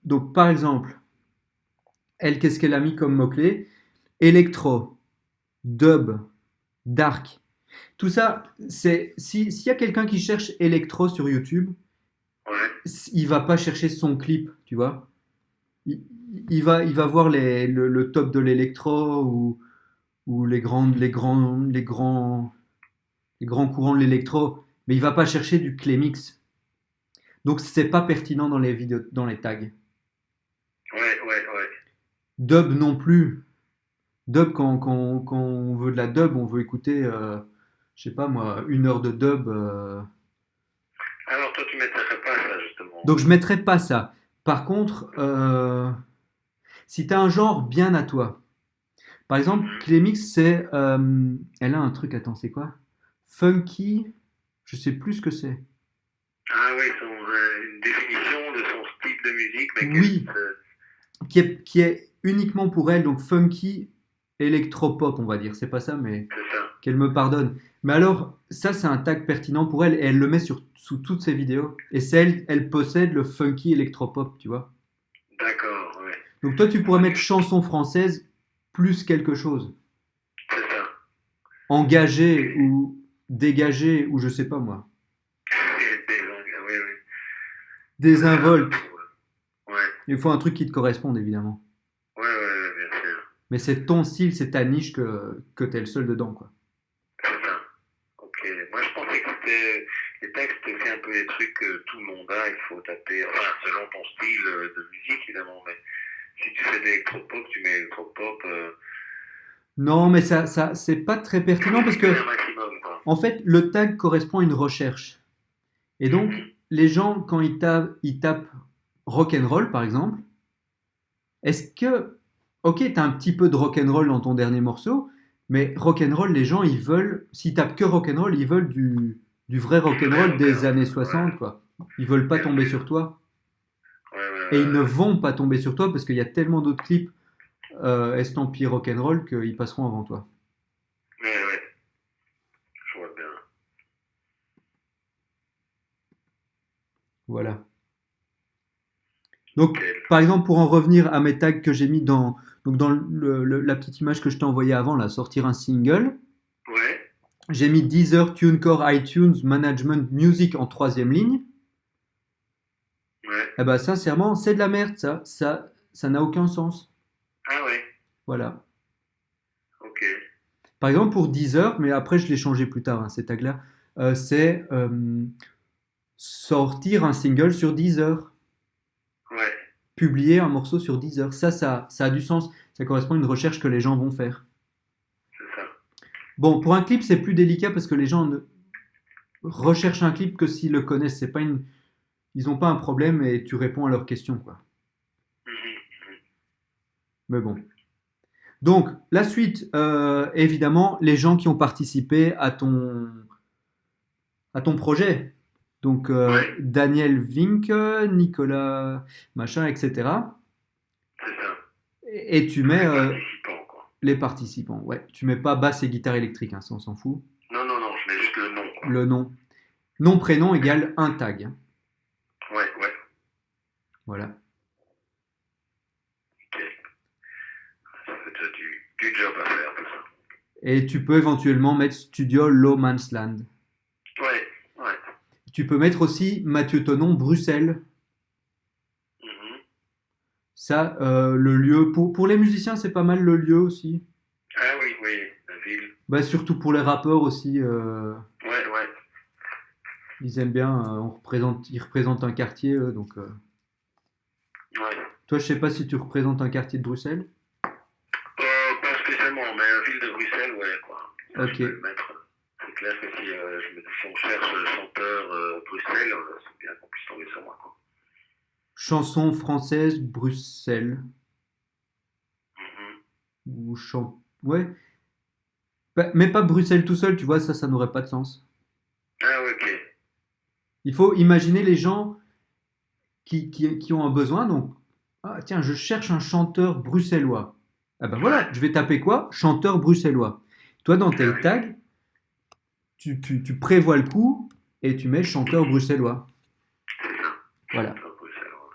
donc, par exemple, elle, qu'est-ce qu'elle a mis comme mot-clé? Électro, dub, dark. Tout ça, s'il y a quelqu'un qui cherche électro sur YouTube, Ouais. il va pas chercher son clip, tu vois. Il, il va voir le top de l'électro ou les grands courants de l'électro, mais il va pas chercher du Clemix. Donc c'est pas pertinent dans les vidéos, dans les tags. Ouais, ouais, ouais. Dub non plus. Dub, quand on veut de la dub, on veut écouter, je sais pas moi, 1 heure de dub. Alors toi, tu mettrais pas ça, justement. Donc je mettrais pas ça. Par contre, si tu as un genre bien à toi, par exemple, Mhm. Clemix, elle a un truc, attends, c'est quoi? Funky, je sais plus ce que c'est. Ah oui, une définition de son style de musique, mais Oui, qui est uniquement pour elle, donc funky, électropop, on va dire. C'est pas ça, mais c'est ça. qu'elle me pardonne. Mais alors, ça, c'est un tag pertinent pour elle et elle le met sous toutes ses vidéos. Et c'est elle possède le funky électropop, tu vois. D'accord, ouais. Donc toi, tu pourrais Ok, mettre chanson française plus quelque chose. c'est ça. Ok. Engagé ou dégagé ou je sais pas moi. Oui, oui. C'est ça, ça Désinvolte. pourrait. Ouais, Il faut un truc qui te corresponde, évidemment. ouais, ouais, ouais, bien sûr. Mais c'est ton style, c'est ta niche que t'es le seul dedans, quoi. C'est ça. Ok. Moi, je pensais que c'était les textes, c'est un peu les trucs que tout le monde a. Il faut taper, enfin, selon ton style de musique, évidemment. Mais si tu fais de l'électropop, tu mets électropop. Non, mais ça c'est pas très Il faut pertinent parce cibler un que, maximum, quoi. en fait, le tag correspond à une recherche. Et donc, Mhm. les gens, quand ils tapent rock'n'roll, par exemple, est-ce que, ok, t'as un petit peu de rock'n'roll dans ton dernier morceau, mais rock'n'roll, les gens, ils veulent, s'ils tapent que rock'n'roll, ils veulent du vrai Du vrai rock'n'roll des rock'n'roll. années Ouais, 60, quoi. Ils veulent pas bien tomber sûr. sur toi. Ouais, ouais, Et ils ouais, ne ouais. vont pas tomber sur toi parce qu'il y a tellement d'autres clips estampillés rock'n'roll qu'ils passeront avant toi. Ouais, ouais. Je vois bien. Voilà. Donc, Nickel. par exemple, pour en revenir à mes tags que j'ai mis donc dans la petite image que je t'ai envoyée avant, là, sortir un single, Ouais. j'ai mis Deezer, TuneCore, iTunes, Management, Music en troisième ligne. Ouais. Eh ben, sincèrement, c'est de la merde, ça. Ça n'a aucun sens. Ah ouais. Voilà. Ok. Par exemple, pour Deezer, mais après, je l'ai changé plus tard, hein, ces tags-là, c'est sortir un single sur Deezer. Ouais. Publier un morceau sur Deezer. Ça a du sens. Ça correspond à une recherche que les gens vont faire. C'est ça. Bon, pour un clip, c'est plus délicat parce que les gens ne recherchent un clip que s'ils le connaissent. Ils n'ont pas un problème et tu réponds à leurs questions, quoi. Mhm. Mais bon. Donc, la suite, évidemment, les gens qui ont participé à ton projet. Donc, Ouais. Daniel Vink, Nicolas, machin, etc. C'est ça. Et tu Tous mets les participants, quoi. les participants. Ouais, tu mets pas basse et guitare électrique, hein, ça on s'en fout. Non, non, non, je mets juste le nom, quoi. Le nom. Nom, prénom égale un tag. Ouais, ouais. Voilà. Ok. Ça fait déjà du job à faire, tout ça. Et tu peux éventuellement mettre Studio Low Man's Land. Ouais, ouais. Tu peux mettre aussi Mathieu Tonon, Bruxelles. Mhm. Ça, le lieu. Pour les musiciens, c'est pas mal le lieu aussi. Ah oui, oui, la ville. Bah, surtout pour les rappeurs aussi. Ouais, ouais. Ils aiment bien. Ils représentent un quartier. Donc, Ouais. toi, je sais pas si tu représentes un quartier de Bruxelles. Pas spécialement, mais la ville de Bruxelles, ouais, quoi. Ça, je Ok. peux le mettre. C'est clair que si on cherche chanteur Bruxelles, c'est bien qu'on puisse tomber sur moi, quoi. Chanson française, Bruxelles. Mhm. Ou Ouais. Mais pas Bruxelles tout seul, tu vois, ça n'aurait pas de sens. Ah, ouais, ok. Il faut imaginer les gens qui ont un besoin. Donc, ah, tiens, je cherche un chanteur bruxellois. Ah ben voilà, je vais taper quoi? Chanteur bruxellois. Toi, dans Ah tes oui, tags, tu prévois le coup et tu mets chanteur bruxellois. c'est ça. Voilà. Chanteur bruxellois.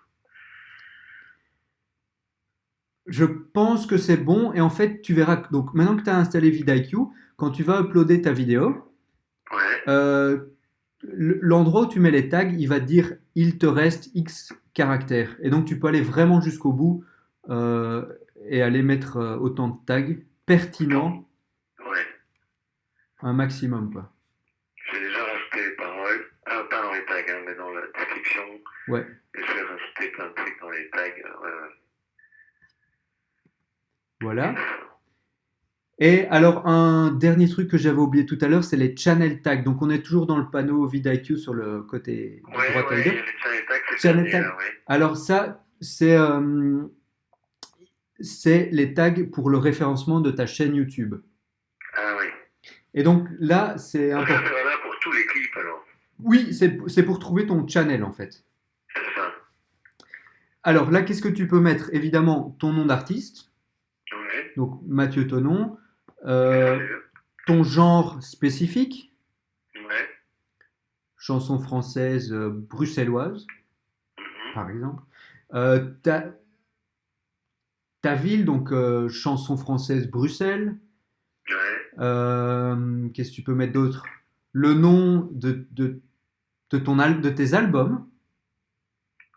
Je pense que c'est bon et en fait, tu verras. Donc, maintenant que tu as installé vidIQ, quand tu vas uploader ta vidéo, Ouais, euh, l'endroit où tu mets les tags, il va te dire il te reste X caractères. Et donc, tu peux aller vraiment jusqu'au bout euh, et aller mettre autant de tags pertinents, ouais. un maximum, quoi. J'ai déjà rajouté les paroles, pas dans les tags, hein, mais dans la description. Ouais. Et je vais rajouter plein de trucs dans les tags. Ouais, ouais. Voilà. Et alors, un dernier truc que j'avais oublié tout à l'heure, c'est les channel tags. Donc, on est toujours dans le panneau vidIQ sur le côté Ouais, droite à ouais, il y gauche. a les channel tags, c'est le Channel dernier, tag. là, ouais. Alors, ça, c'est les tags pour le référencement de ta chaîne YouTube. Ah oui. Et donc, là, c'est Donc ça, important. c'est valable pour tous les clips, alors. Oui, c'est pour trouver ton channel, en fait. C'est ça. Alors, là, qu'est-ce que tu peux mettre? Évidemment, ton nom d'artiste. Ouais, Donc, Mathieu Tonon. bien Euh, sûr. ton genre spécifique. Ouais. Chanson française bruxelloise, Mhm. par exemple. Ta ville, donc chanson française Bruxelles. Ouais. Qu'est-ce que tu peux mettre d'autre? Le nom de tes albums.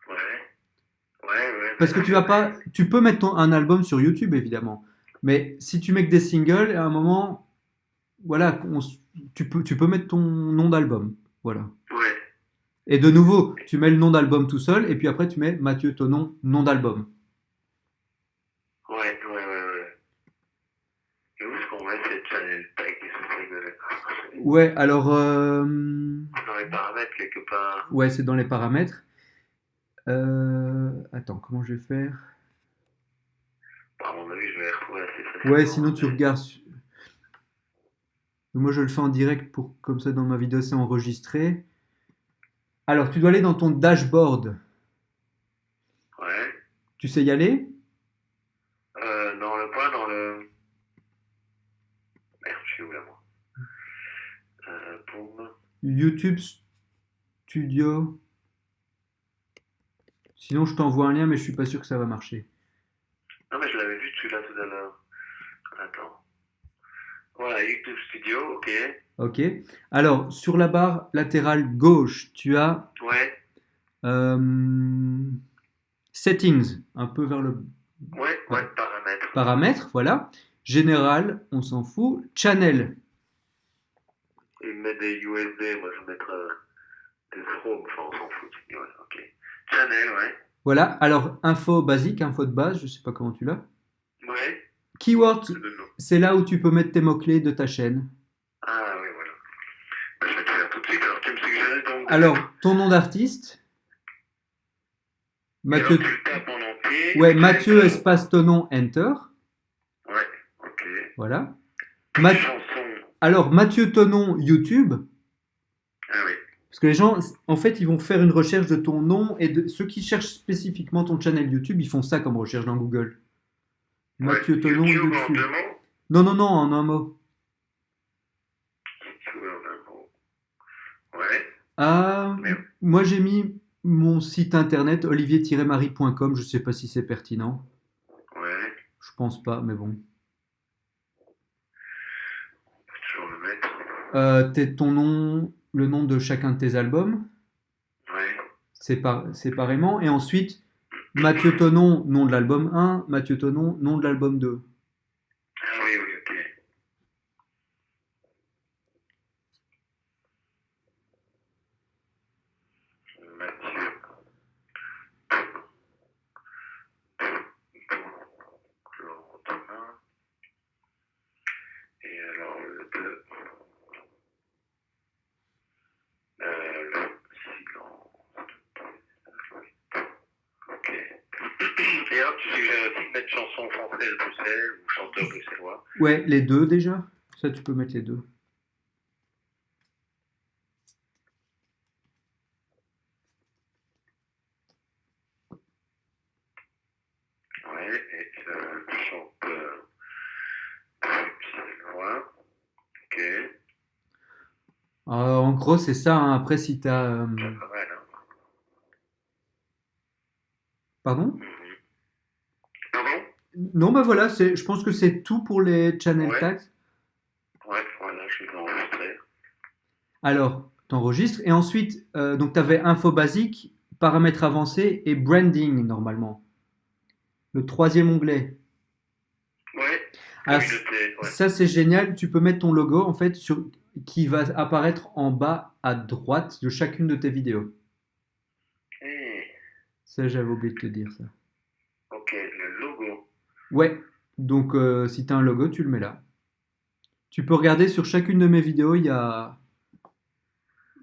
Ouais. Ouais, ouais, mais Parce que ça, c'est... tu peux mettre un album sur YouTube, évidemment. Mais si tu mets que des singles, à un moment, voilà, tu peux mettre ton nom d'album. Voilà. Ouais. Et de nouveau, tu mets le nom d'album tout seul, et puis après, tu mets Mathieu Tonon, nom d'album. Ouais, ouais, ouais, ouais. Et où est-ce qu'on met ces channel tags et ce truc de là? Ouais, alors, Dans les paramètres, quelque part. ouais, c'est dans les paramètres. Attends, comment je vais faire? À mon avis, je vais les retrouver assez Ouais, facilement, sinon hein, tu mais... regardes. Moi, je le fais en direct pour comme ça dans ma vidéo, c'est enregistré. Alors, tu dois aller dans ton dashboard. Ouais. Tu sais y aller? Dans le point, dans le... Merde, je suis où, là, moi? Boum. YouTube Studio. Sinon, je t'envoie un lien, mais je suis pas sûr que ça va marcher. Non, mais je l'avais vu celui-là tout à l'heure. Attends. Voilà, YouTube Studio, ok. Ok. Alors, sur la barre latérale gauche, tu as Ouais. euh, Settings, un peu vers le Ouais, bas. ouais, paramètres. Paramètres, voilà. Général, on s'en fout. Channel. Il met des USB, moi je vais mettre des Chrome, enfin on s'en fout. Ouais, ok. Channel, ouais. Voilà. Alors, info basique, info de base, je sais pas comment tu l'as. Ouais. Keywords, C'est de l'eau. c'est là où tu peux mettre tes mots-clés de ta chaîne. Ah oui, voilà. Bah, je vais te faire tout de suite. Alors tu me suggères donc. Alors, ton nom d'artiste, Et alors Mathieu. tu le tapes en entier. Ouais, Et tu Mathieu mets espace ton nom, enter. Ouais, ok. Voilà. Puis Ma- chanson. Alors, Mathieu Tonon, YouTube. Ah oui. Parce que les gens, en fait, ils vont faire une recherche de ton nom et de ceux qui cherchent spécifiquement ton channel YouTube, ils font ça comme recherche dans Google. Ouais. Mathieu Tonon, YouTube en YouTube. deux mots. Non, non, non, en un mot. YouTube en un mot. Ouais. Ah, Mais moi, j'ai mis mon site internet olivier-marie.com. Je sais pas si c'est pertinent. ouais. Je pense pas, mais bon. Faut toujours le mettre. Ton nom, le nom de chacun de tes albums, Ouais. séparément. Et ensuite, Mathieu Tonon, nom de l'album 1. Mathieu Tonon, nom de l'album 2. Ah oui, oui, ok. Mathieu. Laurent Thomas. Et alors le 2. Le silence. Ok. Et alors tu suggères aussi de mettre chanson française Bruxelles ou chanteur bruxellois. Ouais, les deux déjà. Ça, tu peux mettre les deux. En gros, c'est ça, hein. Après, si tu as... C'est pas mal, hein. Pardon? Mhm. Pardon? Non, bah voilà, je pense que c'est tout pour les channel Ouais, tags. ouais, voilà, je vais enregistrer. Alors, t'enregistres. Et ensuite, donc tu avais info basique, paramètres avancés et branding normalement. Le troisième onglet. Ouais, Alors, communauté, ouais. ça, c'est génial. Tu peux mettre ton logo, en fait, qui va apparaître en bas à droite de chacune de tes vidéos. Hmm, Ça, j'avais oublié de te dire ça. ok, le logo. Ouais. Donc, si tu as un logo, tu le mets là. Tu peux regarder sur chacune de mes vidéos, il y a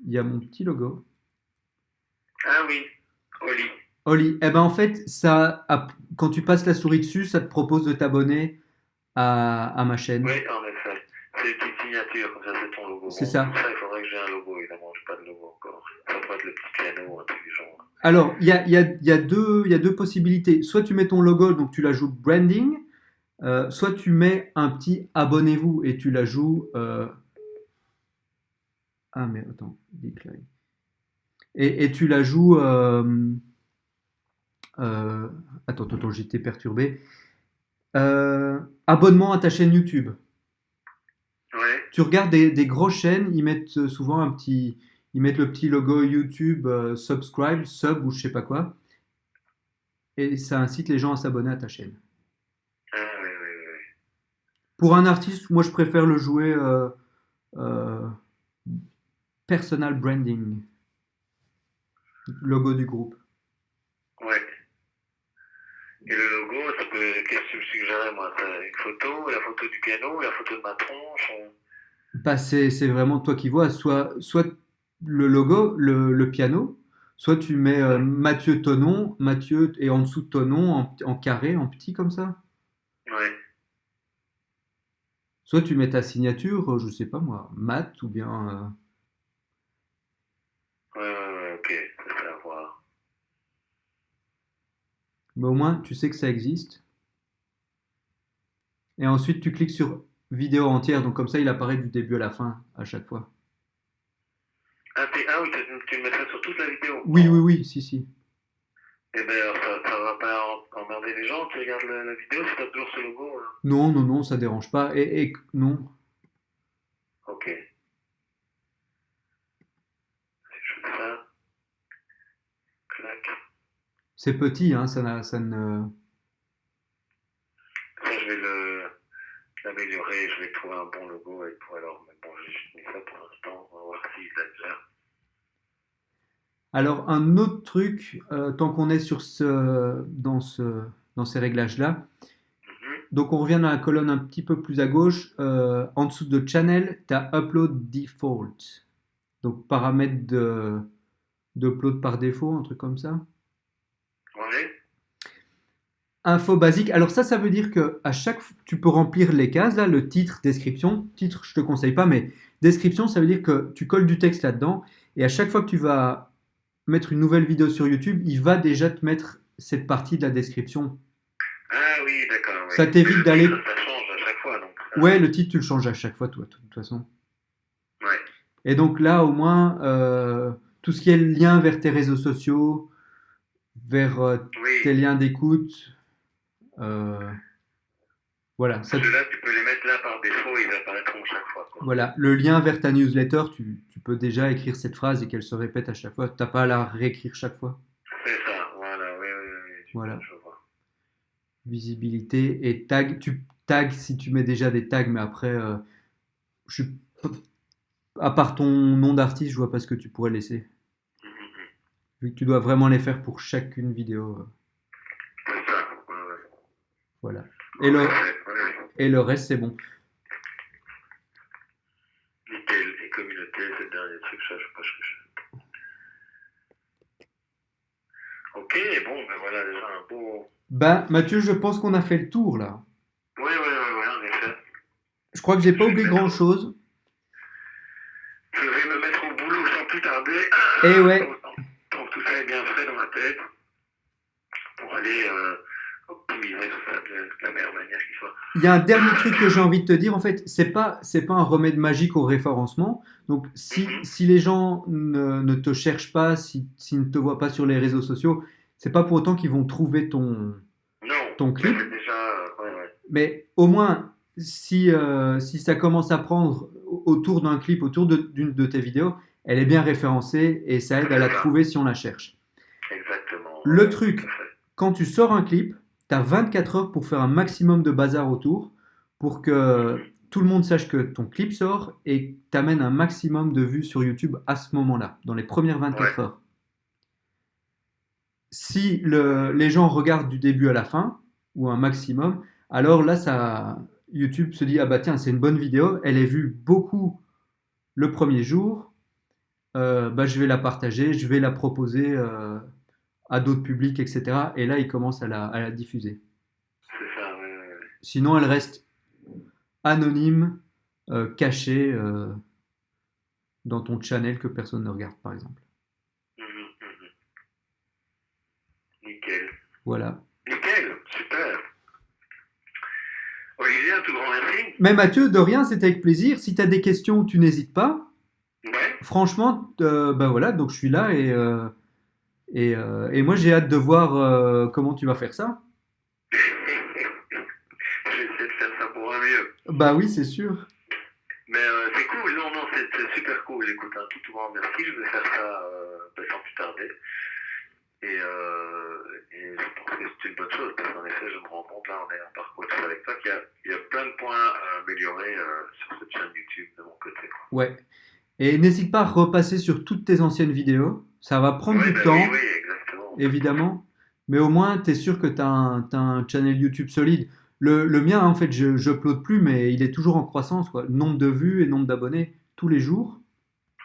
mon petit logo. Ah oui, Oli. Oli, eh ben en fait, quand tu passes la souris dessus, ça te propose de t'abonner à ma Oui, chaîne. en effet. C'est une petite signature, comme ça c'est ton logo. C'est Bon, pour ça. ça, il faudrait que j'ai un logo, évidemment, j'ai pas de logo encore. Ça pourrait être le petit piano intelligent. Alors, il y a deux possibilités. Soit tu mets ton logo, donc tu l'ajoutes branding, soit tu mets un petit abonnez-vous et tu l'ajoutes. Ah, mais attends, decline. Et tu la joues. Euh, attends, j'étais perturbé. Abonnement à ta chaîne YouTube. Ouais. Tu regardes des grosses chaînes, ils mettent souvent ils mettent le petit logo YouTube, subscribe, sub ou je sais pas quoi, et ça incite les gens à s'abonner à ta chaîne. Ah oui, oui, oui, oui. Pour un artiste, moi je préfère le jouer euh, personal branding, logo du groupe. Ouais. Et le logo, qu'est-ce que tu me suggérais, moi? C'est une photo, la photo du piano, la photo de ma tronche. Bah, c'est vraiment toi qui vois, soit le logo, le piano, soit tu mets Ouais. Mathieu Tonon, Mathieu, et en dessous de Tonon, en carré, en petit comme ça. Ouais. Soit tu mets ta signature, je sais pas moi, Matt, ou bien. Ouais, ouais, ouais, ok. C'est ça à voir. Mais au moins, tu sais que ça existe. Et ensuite, tu cliques sur vidéo entière, donc comme ça, il apparaît du début à la fin à chaque fois. Ah oui, tu le mettrais sur toute la vidéo. Oui, oui, Oh. oui, si, si. Eh ben, alors, ça va pas emmerder les gens qui regardent la vidéo si t'as toujours ce logo, hein. Non, non, non, ça dérange pas. Et non, Ok. Si je fais ça, clac. c'est petit, hein, ça ne. Ça, je vais l'améliorer, je vais trouver un bon logo et tout. Alors, mais bon, j'ai juste mis ça pour l'instant. On va voir s'il l'a déjà. Alors, un autre truc, tant qu'on est dans ces réglages-là, Mhm. donc on revient dans la colonne un petit peu plus à gauche, en dessous de Channel, tu as Upload Default. Donc, paramètres d'upload par défaut, un truc comme ça. Ouais. Info basique. Alors ça veut dire que à tu peux remplir les cases là, le titre, description. Titre, je te conseille pas, mais description, ça veut dire que tu colles du texte là-dedans et à chaque fois que tu vas mettre une nouvelle vidéo sur YouTube, il va déjà te mettre cette partie de la description. Ah oui, d'accord, oui. Ça Mais t'évite le titre, d'aller. ça change à chaque fois, donc. Ouais, le titre, tu le changes à chaque fois, toi, de toute façon. Ouais. Et donc là, au moins, tout ce qui est lien vers tes réseaux sociaux, vers Oui. tes liens d'écoute, euh, voilà, Ceux-là, tu peux les mettre là par défaut, ils apparaîtront chaque fois, quoi. voilà, le lien vers ta newsletter, tu peux déjà écrire cette phrase et qu'elle se répète à chaque fois. T'as pas à la réécrire chaque fois. C'est ça, voilà, oui, oui, oui, Voilà, je vois. visibilité et tag. Tu tags si tu mets déjà des tags, mais après, je suis à part ton nom d'artiste, je vois pas ce que tu pourrais laisser. Mhm. Vu que tu dois vraiment les faire pour chacune vidéo. C'est ça, ouais, ouais. Voilà. Et En le, effet, ouais, ouais. et le reste, c'est bon. Nickel. Et communauté, c'est le dernier truc, ça, je sais pas ce que je... Ok, bon, ben voilà, déjà un beau... Bah, Mathieu, je pense qu'on a fait le tour là. Oui, oui, oui, oui, en effet. Je crois que j'ai pas Je vais oublié me grand mettre au... chose. Je vais me mettre au boulot sans plus tarder. Et ouais, Tant que tout ça est bien frais dans ma tête. Pour aller optimiser tout ça de la meilleure manière qui soit. Il y a un dernier truc que j'ai envie de te dire, en fait, c'est pas un remède magique au référencement. Donc, Mhm. si les gens ne te cherchent pas, s'ils ne te voient pas sur les réseaux sociaux, c'est pas pour autant qu'ils vont trouver Non, ton mais clip. c'est déjà. Ouais, ouais. Mais au moins, si ça commence à prendre autour d'un clip, autour d'une de tes vidéos, elle est bien référencée et ça aide à la C'est ça, trouver si on la cherche. exactement, Le ouais, tout à truc, fait. quand tu sors un clip, tu as 24 heures pour faire un maximum de bazar autour pour que Mhm. tout le monde sache que ton clip sort et t'amènes un maximum de vues sur YouTube à ce moment-là, dans les premières Ouais, 24 heures. Si les gens regardent du début à la fin, ou un maximum, alors là, YouTube se dit, ah bah tiens, c'est une bonne vidéo, elle est vue beaucoup le premier jour, bah, je vais la partager, je vais la proposer à d'autres publics, etc. Et là, ils commencent à la diffuser. c'est ça, ouais, ouais, ouais. Sinon, elle reste anonyme, cachée dans ton channel que personne ne regarde, par exemple. Mhm, mhm. Nickel. Voilà. Nickel, super. Olivier, un tout grand merci. Mais Mathieu, de rien, c'était avec plaisir. Si tu as des questions, tu n'hésites pas. Ouais. Franchement, bah voilà, donc je suis là et moi j'ai hâte de voir comment tu vas faire ça. J'essaie de faire ça pour un mieux. Bah oui, c'est sûr. Mais c'est cool, non, non, c'est super cool. Écoute, un tout grand merci. Je vais faire ça sans plus tarder. Et je pense que c'est une bonne chose, parce qu'en effet, je me rends compte, là, en ayant parcouru tout ça avec toi, qu'il y a plein de points à améliorer sur cette chaîne YouTube de mon côté. Ouais. Et n'hésite pas à repasser sur toutes tes anciennes vidéos. Ça va prendre Oui, du ben oui, oui, temps, exactement. évidemment, mais au moins tu es sûr que tu as, t'as un channel YouTube solide. Le mien, en fait, je upload plus, mais il est toujours en croissance, quoi. Nombre de vues et nombre d'abonnés tous les jours.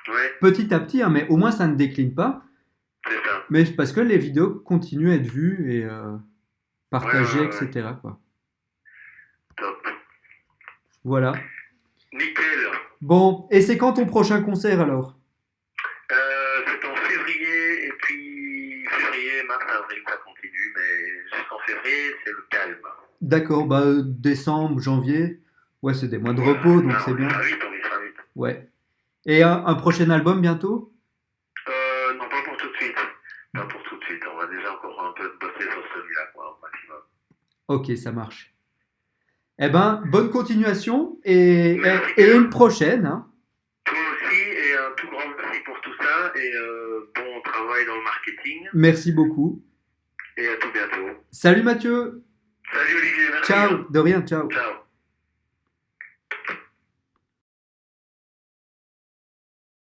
Oui, Petit à petit, hein, mais au moins ça ne décline pas. c'est ça. Mais c'est parce que les vidéos continuent à être vues et Ouais, ouais, partagées, ouais, ouais. etc., quoi. Top. Voilà. Nickel. Bon, et c'est quand ton prochain concert alors? C'est en février, et puis février, mars, avril, ça continue, mais jusqu'en février, c'est le calme. D'accord, bah décembre, janvier. Ouais, c'est des mois de Voilà, repos, c'est donc ça, c'est on y bien. sera vite, on y sera vite. Ouais. Et un prochain album bientôt? Non, pas pour tout de suite. Pas pour tout de suite. On va déjà encore un peu bosser sur celui-là, quoi, au maximum. Ok, ça marche. Eh ben, bonne continuation Merci et une bien. prochaine, hein. Toi aussi, et un tout grand merci pour tout ça, et bon travail dans le marketing, Merci beaucoup. et à tout bientôt. Salut Mathieu. Salut Olivier, merci. Ciao. Hein. De rien, ciao. Ciao.